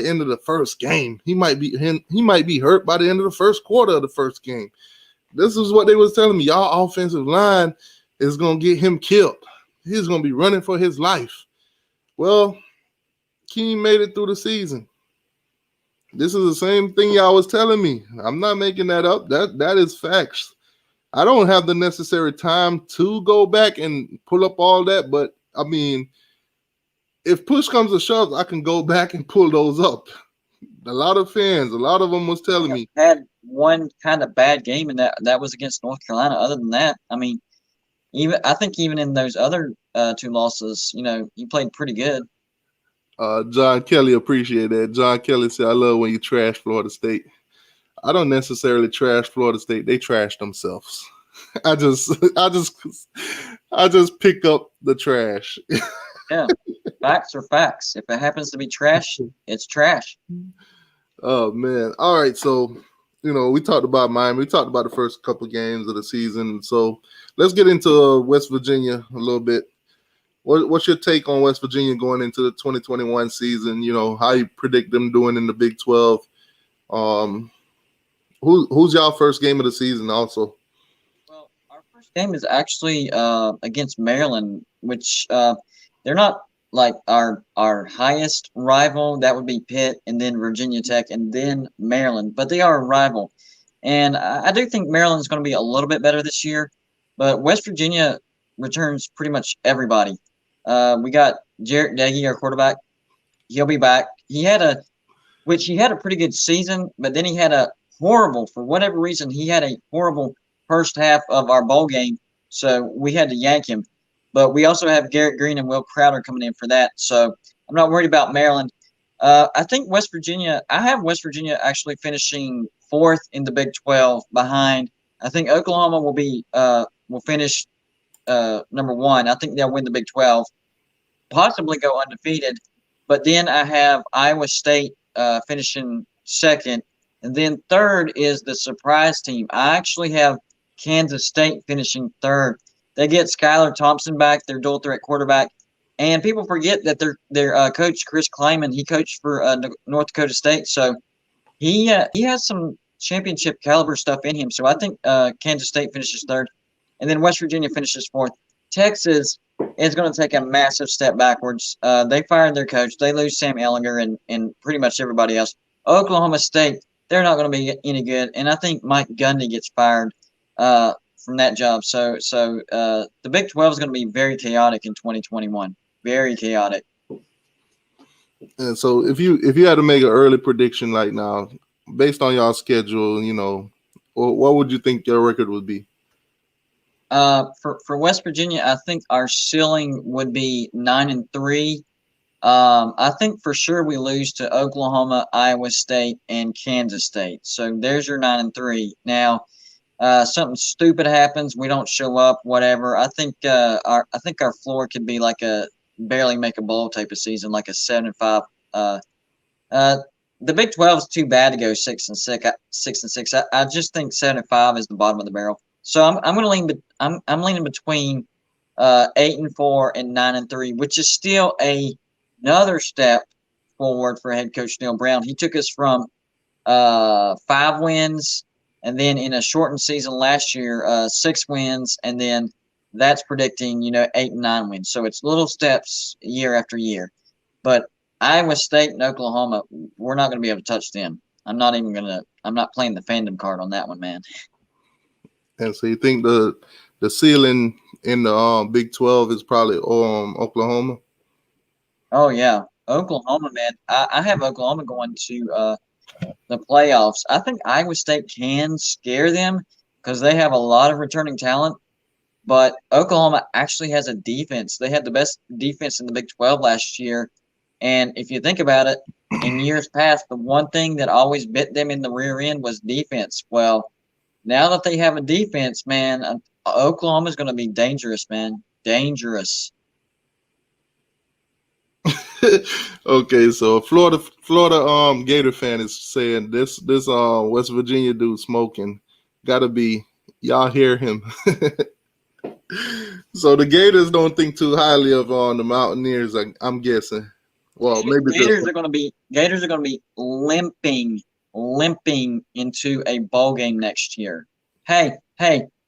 end of the first game. He might be hurt by the end of the first quarter of the first game. This is what they was telling me. Y'all offensive line is gonna get him killed. He's gonna be running for his life. Well, King made it through the season. This is the same thing y'all was telling me. I'm not making that up. That is facts. I don't have the necessary time to go back and pull up all that, but I mean, if push comes to shove, I can go back and pull those up. A lot of them was telling me. Had one kind of bad game, and that was against North Carolina. Other than that, I mean, I think even in those other two losses, he played pretty good. John Kelly appreciate that. John Kelly said, I love when you trash Florida State. I don't necessarily trash Florida State. They trash themselves. I just pick up the trash. Yeah. Facts are facts. If it happens to be trash, it's trash. Oh man. All right. So, we talked about Miami. We talked about the first couple games of the season. So let's get into West Virginia a little bit. What's your take on West Virginia going into the 2021 season? How you predict them doing in the Big 12? Who's y'all first game of the season also? Well, our first game is actually against Maryland, which they're not like our highest rival. That would be Pitt and then Virginia Tech and then Maryland, but they are a rival. And I do think Maryland's going to be a little bit better this year, but West Virginia returns pretty much everybody. We got Jarrett Daggy, our quarterback. He'll be back. He had a pretty good season, but then he had for whatever reason, he had a horrible first half of our bowl game, so we had to yank him. But we also have Garrett Green and Will Crowder coming in for that, so I'm not worried about Maryland. I think West Virginia – I have West Virginia actually finishing 4th in the Big 12 behind. I think Oklahoma will finish number 1. I think they'll win the Big 12, possibly go undefeated. But then I have Iowa State finishing 2nd. And then 3rd is the surprise team. I actually have Kansas State finishing 3rd. They get Skylar Thompson back, their dual threat quarterback. And people forget that their coach, Chris Kleiman, he coached for North Dakota State. So he has some championship caliber stuff in him. So I think Kansas State finishes 3rd. And then West Virginia finishes 4th. Texas is going to take a massive step backwards. They fired their coach. They lose Sam Ehlinger and pretty much everybody else. Oklahoma State, they're not going to be any good. And I think Mike Gundy gets fired from that job. So the Big 12 is going to be very chaotic in 2021. Very chaotic. And so if you had to make an early prediction right now, based on y'all schedule, what would you think your record would be? For West Virginia, I think our ceiling would be 9-3. I think for sure we lose to Oklahoma, Iowa State, and Kansas State. So there's your 9-3. Now, something stupid happens, we don't show up, whatever. I think our floor could be like a barely make a bowl type of season, like a 7-5. The Big 12 is too bad to go 6-6. I just think 7-5 is the bottom of the barrel. So I'm going to lean. I'm leaning between 8-4 and 9-3, which is still another step forward for head coach Neil Brown. He took us from 5 wins, and then in a shortened season last year, 6 wins, and then that's predicting 8 and 9 wins. So it's little steps year after year. But Iowa State and Oklahoma, we're not going to be able to touch them. I'm not playing the fandom card on that one, man. And so you think the ceiling in the Big 12 is probably Oklahoma? Oh yeah, Oklahoma, man. I have Oklahoma going to the playoffs. I think Iowa State can scare them because they have a lot of returning talent. But Oklahoma actually has a defense. They had the best defense in the Big 12 last year. And if you think about it, in years past, the one thing that always bit them in the rear end was defense. Well, now that they have a defense, man, Oklahoma's going to be dangerous, man. Dangerous. Okay, so Florida Gator fan is saying this West Virginia dude smoking gotta be, y'all hear him. So the Gators don't think too highly of the Mountaineers, I'm guessing. Well, maybe Gators are going to be limping into a bowl game next year. Hey,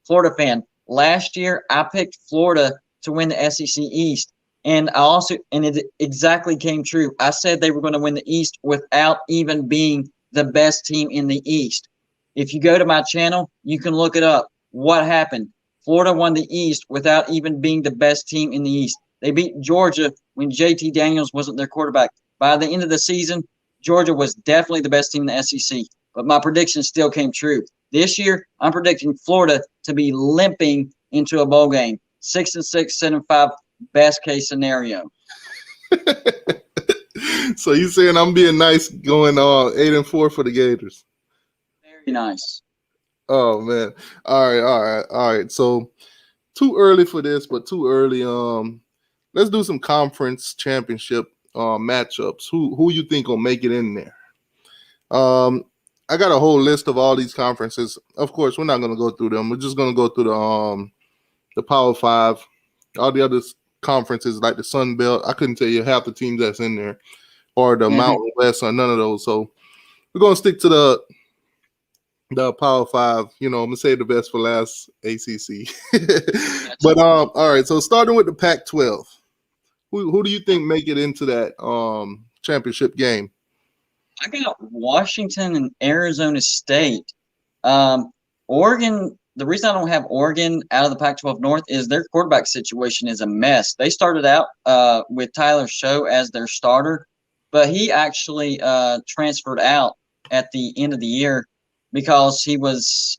Florida fan, last year I picked Florida to win the SEC East. And it exactly came true. I said they were going to win the East without even being the best team in the East. If you go to my channel, you can look it up. What happened? Florida won the East without even being the best team in the East. They beat Georgia when JT Daniels wasn't their quarterback. By the end of the season, Georgia was definitely the best team in the SEC. But my prediction still came true. This year, I'm predicting Florida to be limping into a bowl game. 6-6, 7-5. Best case scenario. So you saying I'm being nice going 8-4 for the Gators? Very nice. Oh man. All right. So too early for this, but too early. Let's do some conference championship matchups. Who you think will make it in there? I got a whole list of all these conferences. Of course, we're not gonna go through them. We're just gonna go through the Power 5, all the other conferences like the Sun Belt. I couldn't tell you half the teams that's in there, or the Mountain West, or none of those. So we're gonna stick to the Power 5. I'm gonna say the best for last, ACC. But all right. So starting with the Pac-12, who do you think make it into that championship game? I got Washington and Arizona State. Oregon. The reason I don't have Oregon out of the Pac-12 North is their quarterback situation is a mess. They started out with Tyler Show as their starter, but he actually transferred out at the end of the year because he was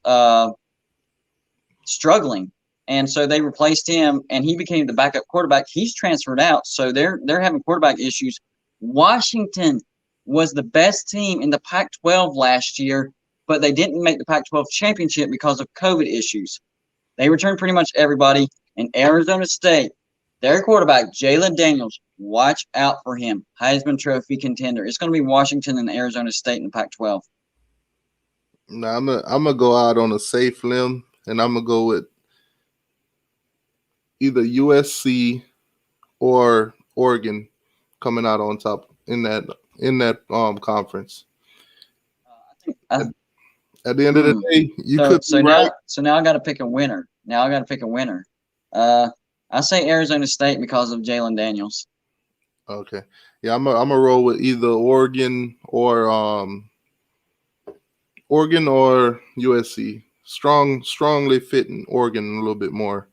struggling. And so they replaced him, and he became the backup quarterback. He's transferred out, so they're having quarterback issues. Washington was the best team in the Pac-12 last year, but they didn't make the Pac-12 championship because of COVID issues. They returned pretty much everybody. And Arizona State, their quarterback, Jalen Daniels, watch out for him. Heisman Trophy contender. It's going to be Washington and Arizona State in the Pac-12. Now I'm gonna go out on a safe limb, and I'm gonna go with either USC or Oregon coming out on top in that conference. At the end of the day, you could be right. So now I got to pick a winner. I say Arizona State because of Jalen Daniels. Okay. Yeah, I'm a roll with either Oregon or USC. strongly fitting Oregon a little bit more.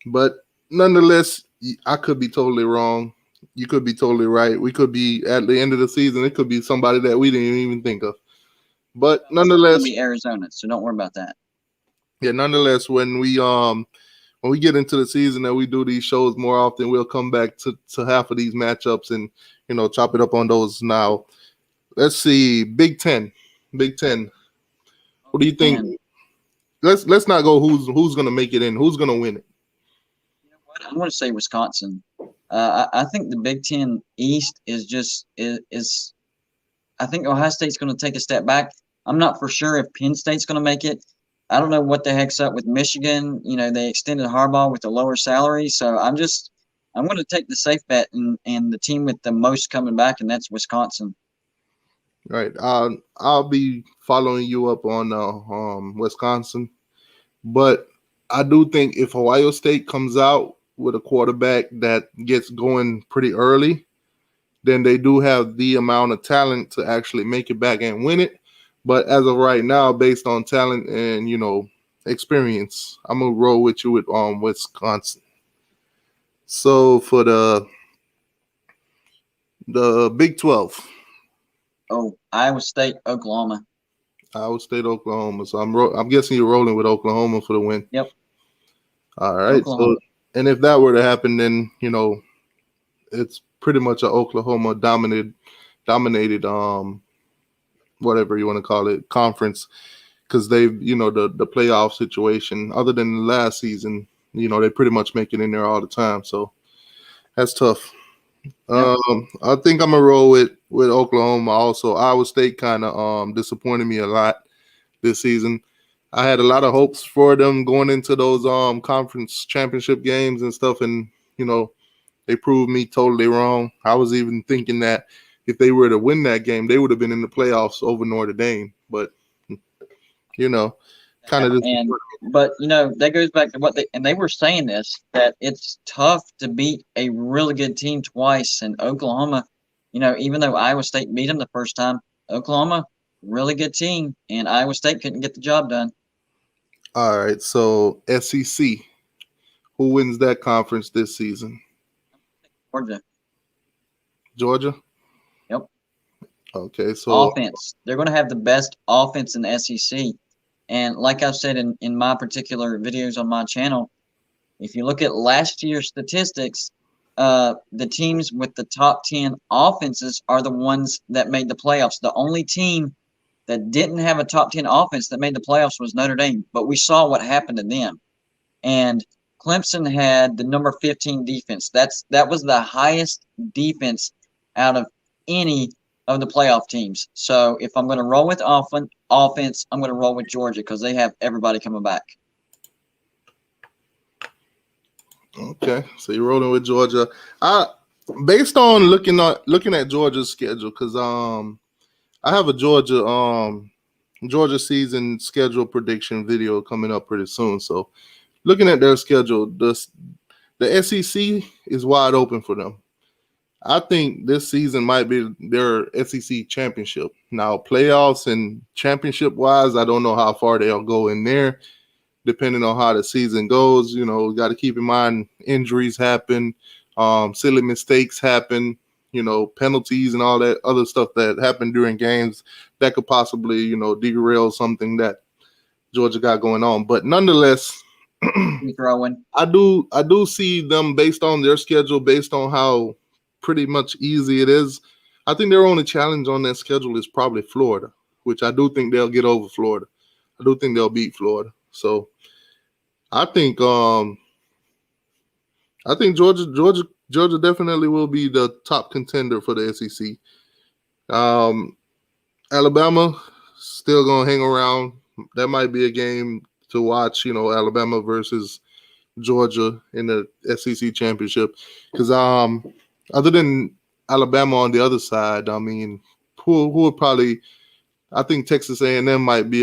But nonetheless, I could be totally wrong. You could be totally right. We could be at the end of the season. It could be somebody that we didn't even think of. But It's nonetheless, gonna be Arizona, so don't worry about that. yeah. Nonetheless, when we get into the season and we do these shows more often, we'll come back to half of these matchups and chop it up on those. Now, let's see, Big Ten. What do you think? Man, Let's not go who's gonna make it in. Who's gonna win it? you know what? I'm going to say Wisconsin. I think the Big Ten East is just is. I think Ohio State's going to take a step back. I'm not for sure if Penn State's going to make it. I don't know what the heck's up with Michigan. They extended Harbaugh with a lower salary, so I'm going to take the safe bet and the team with the most coming back, and that's Wisconsin. Right. I'll be following you up on Wisconsin, but I do think if Ohio State comes out with a quarterback that gets going pretty early, then they do have the amount of talent to actually make it back and win it. But as of right now, based on talent and experience, I'm gonna roll with you with Wisconsin. So for the Big 12, Oh, Iowa State, Oklahoma. Iowa State, Oklahoma. So I'm guessing you're rolling with Oklahoma for the win. Yep. All right. Oklahoma. So, and if that were to happen, then it's pretty much an Oklahoma dominated whatever you want to call it conference, because they've the playoff situation. Other than the last season, they pretty much make it in there all the time. So that's tough. Yep. I think I'm gonna roll with Oklahoma. Also, Iowa State kind of disappointed me a lot this season. I had a lot of hopes for them going into those conference championship games and stuff, and they proved me totally wrong. I was even thinking that if they were to win that game, they would have been in the playoffs over Notre Dame. But kind of But that goes back to what they were saying this, that it's tough to beat a really good team twice. And Oklahoma, even though Iowa State beat them the first time, Oklahoma, really good team, and Iowa State couldn't get the job done. All right, so SEC, who wins that conference this season? Georgia? Yep. Okay, so offense. They're going to have the best offense in the SEC. And like I've said in my particular videos on my channel, if you look at last year's statistics, the teams with the top 10 offenses are the ones that made the playoffs. The only team that didn't have a top 10 offense that made the playoffs was Notre Dame. But we saw what happened to them. And Clemson had the number 15 defense. That was the highest defense out of any of the playoff teams. So if I'm going to roll with offense, I'm going to roll with Georgia because they have everybody coming back. Okay, so you're rolling with Georgia. Based on looking at Georgia's schedule, because I have a Georgia season schedule prediction video coming up pretty soon. So looking at their schedule, the SEC is wide open for them. I think this season might be their SEC championship. Now, playoffs and championship-wise, I don't know how far they'll go in there, depending on how the season goes. We got to keep in mind injuries happen, silly mistakes happen, penalties and all that other stuff that happen during games that could possibly, derail something that Georgia got going on. But nonetheless, I do see them based on their schedule, based on how pretty much easy it is. I think their only challenge on that schedule is probably Florida, which I do think they'll get over Florida. I do think they'll beat Florida. So I think Georgia definitely will be the top contender for the SEC. Alabama still gonna hang around. That might be a game to watch. Alabama versus Georgia in the SEC championship, because other than Alabama on the other side, I mean, who would probably? I think Texas A&M might be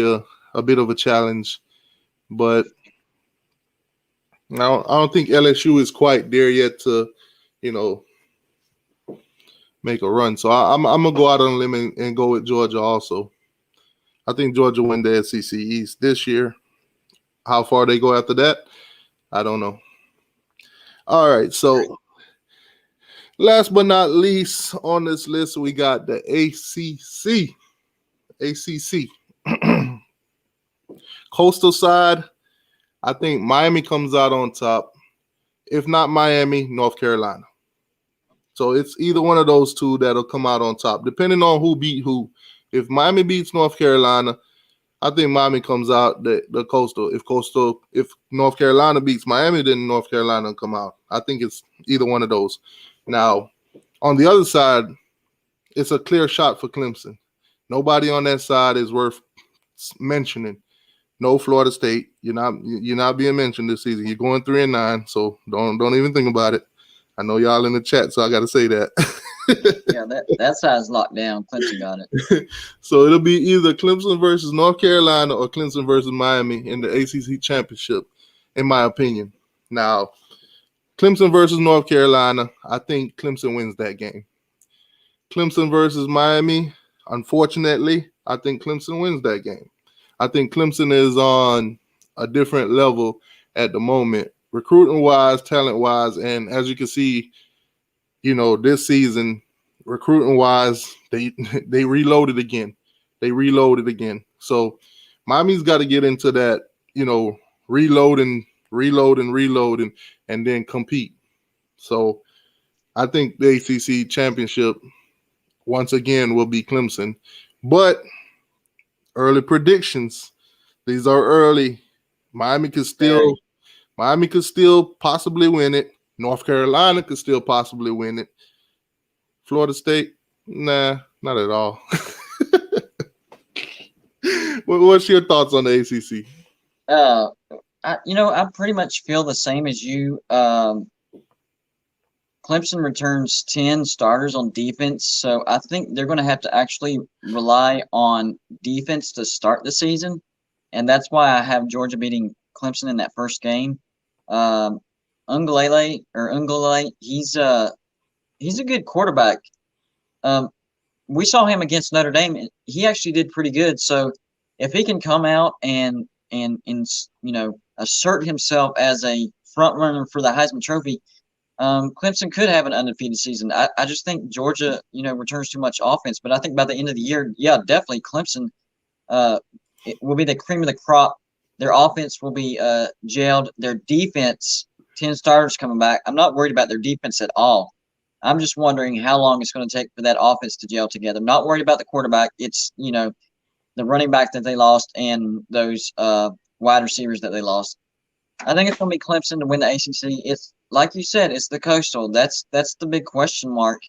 a bit of a challenge, but I don't think LSU is quite there yet to, make a run. So I'm gonna go out on a limb and go with Georgia also. I think Georgia win the SEC East this year. How far they go after that, I don't know. All right, so last but not least on this list, we got the ACC. ACC. Coastal side, I think Miami comes out on top. If not Miami, North Carolina. So it's either one of those two that'll come out on top, depending on who beat who. If Miami beats North Carolina, I think Miami comes out the Coastal. If North Carolina beats Miami, then North Carolina will come out. I think it's either one of those. Now, on the other side, it's a clear shot for Clemson. Nobody on that side is worth mentioning. No Florida State. You're not being mentioned this season. You're going 3-9, so don't even think about it. I know y'all in the chat, so I got to say that. Yeah, that side's locked down. Clemson got it. So it'll be either Clemson versus North Carolina or Clemson versus Miami in the ACC championship, in my opinion. Now, Clemson versus North Carolina, I think Clemson wins that game. Clemson versus Miami, unfortunately, I think Clemson wins that game. I think Clemson is on a different level at the moment, recruiting-wise, talent-wise, and as you can see, this season, recruiting-wise, they reloaded again. So Miami's got to get into that, reload and then compete. So I think the ACC championship, once again, will be Clemson. But early predictions, these are early. Miami could still possibly win it. North Carolina could still possibly win it. Florida State, nah, not at all. What's your thoughts on the ACC? I pretty much feel the same as you. Clemson returns 10 starters on defense, so I think they're going to have to actually rely on defense to start the season, and that's why I have Georgia beating Clemson in that first game. Ungalele, he's a good quarterback. We saw him against Notre Dame. He actually did pretty good. So if he can come out and assert himself as a front runner for the Heisman Trophy, Clemson could have an undefeated season. I just think Georgia, returns too much offense. But I think by the end of the year, yeah, definitely Clemson it will be the cream of the crop. Their offense will be gelled. Their defense, 10 starters coming back. I'm not worried about their defense at all. I'm just wondering how long it's going to take for that offense to gel together. I'm not worried about the quarterback. It's, the running back that they lost and those wide receivers that they lost. I think it's going to be Clemson to win the ACC. It's like you said, it's the Coastal. That's the big question mark.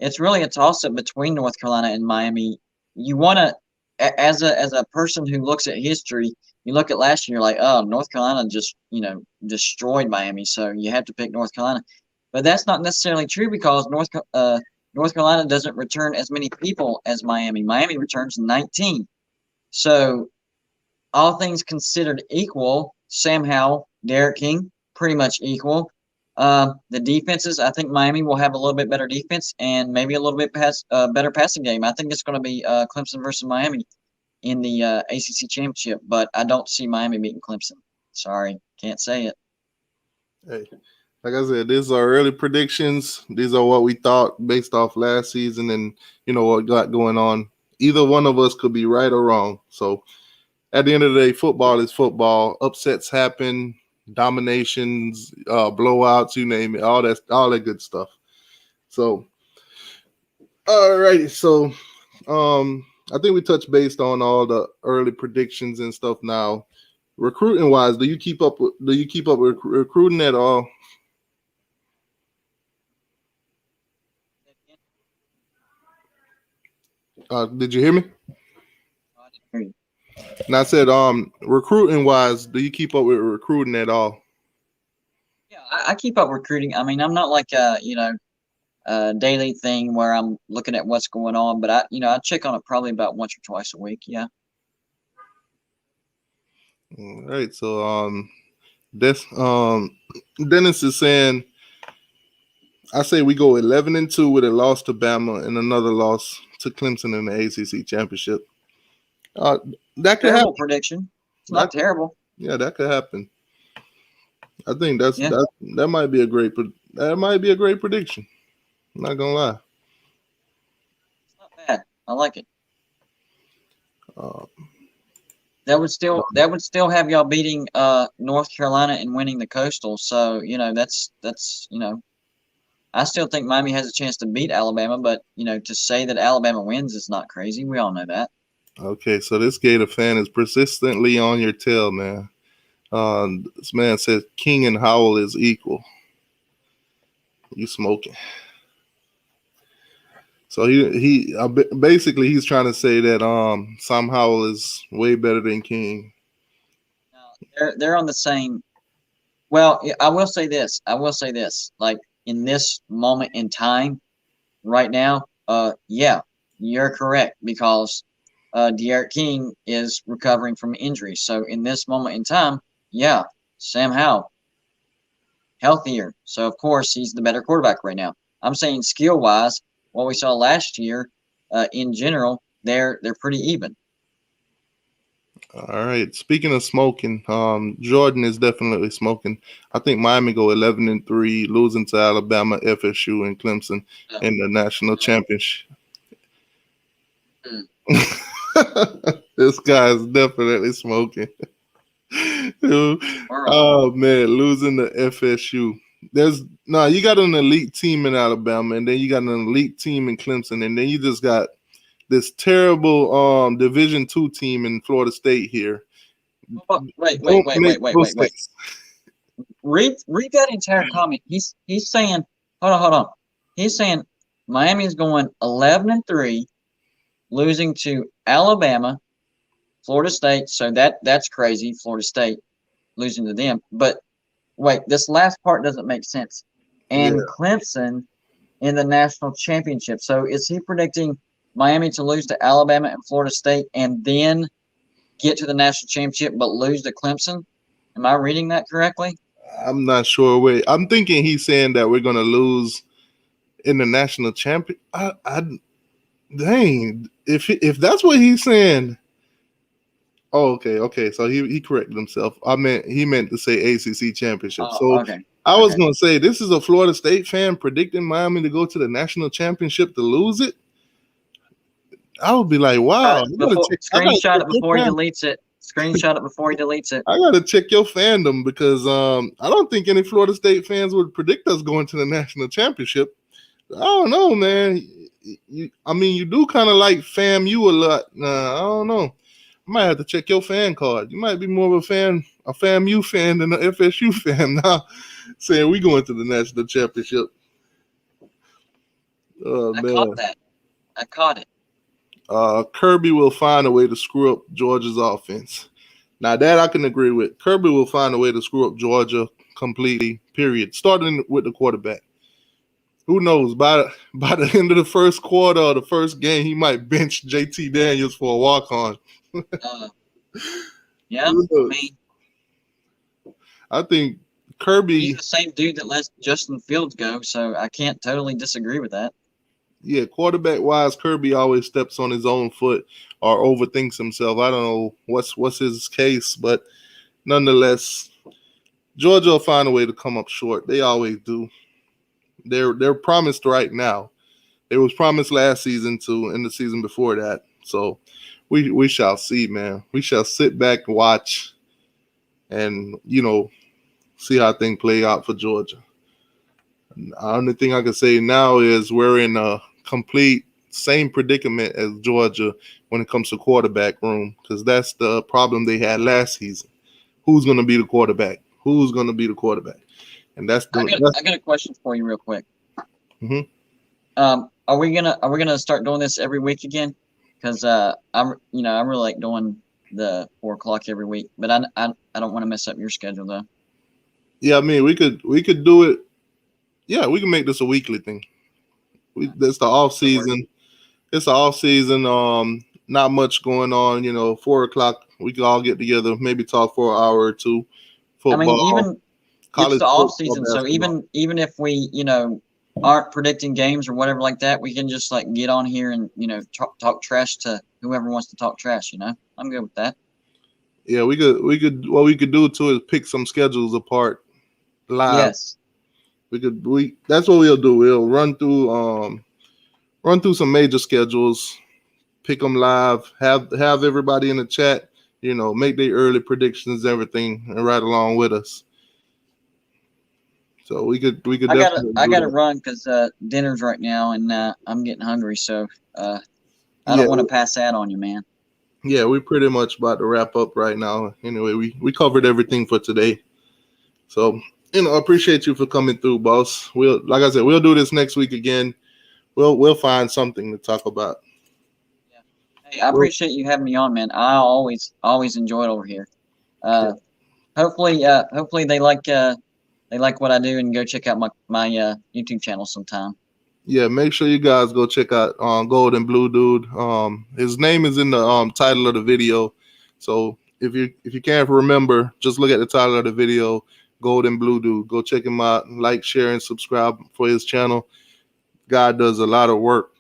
It's really a toss-up between North Carolina and Miami. You want to, as a person who looks at history, you look at last year, you're like, oh, North Carolina just, destroyed Miami, so you have to pick North Carolina. But that's not necessarily true because North Carolina doesn't return as many people as Miami. Miami returns 19. So all things considered equal, Sam Howell, Derek King, pretty much equal. The defenses, I think Miami will have a little bit better defense and maybe a little bit better passing game. I think it's going to be Clemson versus Miami in the ACC championship, but I don't see Miami beating Clemson. Sorry, can't say it. Hey, like I said, these are early predictions. These are what we thought based off last season and, what got going on. Either one of us could be right or wrong. So at the end of the day, football is football. Upsets happen, dominations, blowouts, you name it, all that good stuff. So, all righty. So, I think we touched based on all the early predictions and stuff. Now, recruiting wise, do you keep up with recruiting at all? Did you hear me? And I said, recruiting wise, do you keep up with recruiting at all? Yeah, I keep up recruiting. I mean, I'm not like a daily thing where I'm looking at what's going on, but I check on it probably about once or twice a week. Yeah. All right. So Dennis is saying, I say we go 11-2 with a loss to Bama and another loss to Clemson in the ACC championship. That could Terrible happen. prediction. It's not terrible. Yeah, that could happen. I think that might be a great prediction. I'm not gonna lie. It's not bad. I like it. Uh, That would still have y'all beating North Carolina and winning the Coastal. So that's I still think Miami has a chance to beat Alabama, but to say that Alabama wins is not crazy. We all know that. Okay, so this Gator fan is persistently on your tail, man. This man says King and Howell is equal. You smoking? So he basically he's trying to say that Sam Howell is way better than King. They're on the same. Well, I will say this. Like in this moment in time, right now, yeah, you're correct because De'Aaron King is recovering from injury. So in this moment in time, yeah, Sam Howell healthier. So of course he's the better quarterback right now. I'm saying skill wise, what we saw last year, in general, they're pretty even. All right. Speaking of smoking, Jordan is definitely smoking. I think Miami go 11-3, losing to Alabama, FSU, and Clemson in the national championship. This guy is definitely smoking. Oh man, losing to FSU. You got an elite team in Alabama, and then you got an elite team in Clemson, and then you just got this terrible Division II team in Florida State here. Wait. Read that entire comment. He's saying, hold on. He's saying Miami is going 11-3, losing to Alabama, Florida State. So that's crazy. Florida State losing to them. But wait, this last part doesn't make sense. And Clemson in the national championship. So is he predicting Miami to lose to Alabama and Florida State and then get to the national championship but lose to Clemson? Am I reading that correctly? I'm not sure. Wait, I'm thinking he's saying that we're going to lose in the national champion. Dang, if that's what he's saying. Oh, okay. So he corrected himself. He meant to say ACC championship. I was going to say this is a Florida State fan predicting Miami to go to the national championship to lose it. I would be like, wow. Screenshot it before he deletes it. Screenshot it before he deletes it. I gotta check your fandom because I don't think any Florida State fans would predict us going to the national championship. I don't know, man. You do kind of like FAMU a lot. I don't know. I might have to check your fan card. You might be more of a FAMU fan than an FSU fan now, saying we going to the national championship. Oh, I caught it. Kirby will find a way to screw up Georgia's offense. Now that I can agree with. Kirby will find a way to screw up Georgia completely, period. Starting with the quarterback. Who knows? By the end of the first quarter or the first game, he might bench JT Daniels for a walk-on. Yeah, I think Kirby. He's the same dude that let Justin Fields go, so I can't totally disagree with that. Yeah, quarterback-wise, Kirby always steps on his own foot or overthinks himself. I don't know what's his case, but nonetheless, Georgia will find a way to come up short. They always do. They're promised right now. It was promised last season too, and the season before that. So we shall see, man. We shall sit back, watch, and see how things play out for Georgia. The only thing I can say now is we're in a complete same predicament as Georgia when it comes to quarterback room, because that's the problem they had last season. Who's going to be the quarterback? And that's I got a question for you real quick. Mm-hmm. Are we gonna start doing this every week again? Because I really like doing the 4 o'clock every week, but I don't want to mess up your schedule though. Yeah, we could do it. Yeah, we can make this a weekly thing. That's the off season. It's the off season. Not much going on. 4 o'clock, we can all get together, maybe talk for an hour or two. Football. Even it's the off season, so even if we aren't predicting games or whatever like that, we can just like get on here and talk trash to whoever wants to talk trash. I'm good with that. Yeah, we could. What we could do too is pick some schedules apart live. Yes. That's what we'll do. We'll run through some major schedules, pick them live, have everybody in the chat, make their early predictions, everything, and ride along with us. So we could definitely. I gotta run because dinner's right now, and I'm getting hungry. So I don't want to pass that on you, man. Yeah, we're pretty much about to wrap up right now. Anyway, we covered everything for today. So I appreciate you for coming through, boss. Like I said, we'll do this next week again. We'll find something to talk about. Yeah. Hey, I appreciate you having me on, man. I always enjoy it over here. Hopefully they like what I do, and go check out my YouTube channel sometime. Yeah, make sure you guys go check out Gold and Blue Dude. His name is in the title of the video. So if you can't remember, just look at the title of the video, Gold and Blue Dude. Go check him out, like, share, and subscribe for his channel. Guy does a lot of work,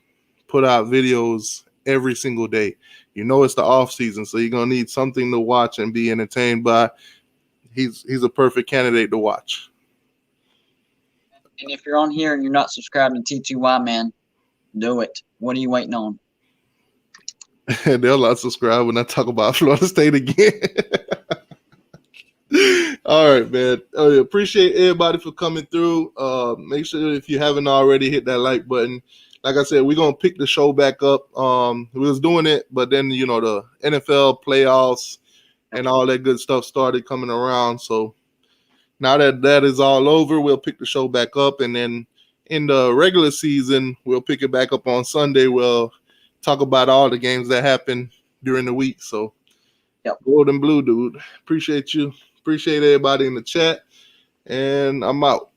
put out videos every single day. It's the off season, so you're gonna need something to watch and be entertained by. He's a perfect candidate to watch. And if you're on here and you're not subscribed to t2y, man, do it. What are you waiting on? They'll not subscribe when I talk about Florida State again. All right, man. Appreciate everybody for coming through. Make sure if you haven't already, hit that like button. Like I said, we're gonna pick the show back up. We was doing it, but then the NFL playoffs and all that good stuff started coming around. So now that is all over, we'll pick the show back up, and then in the regular season, we'll pick it back up on Sunday. We'll talk about all the games that happened during the week. So, Gold and Blue Dude, appreciate you. Appreciate everybody in the chat, and I'm out.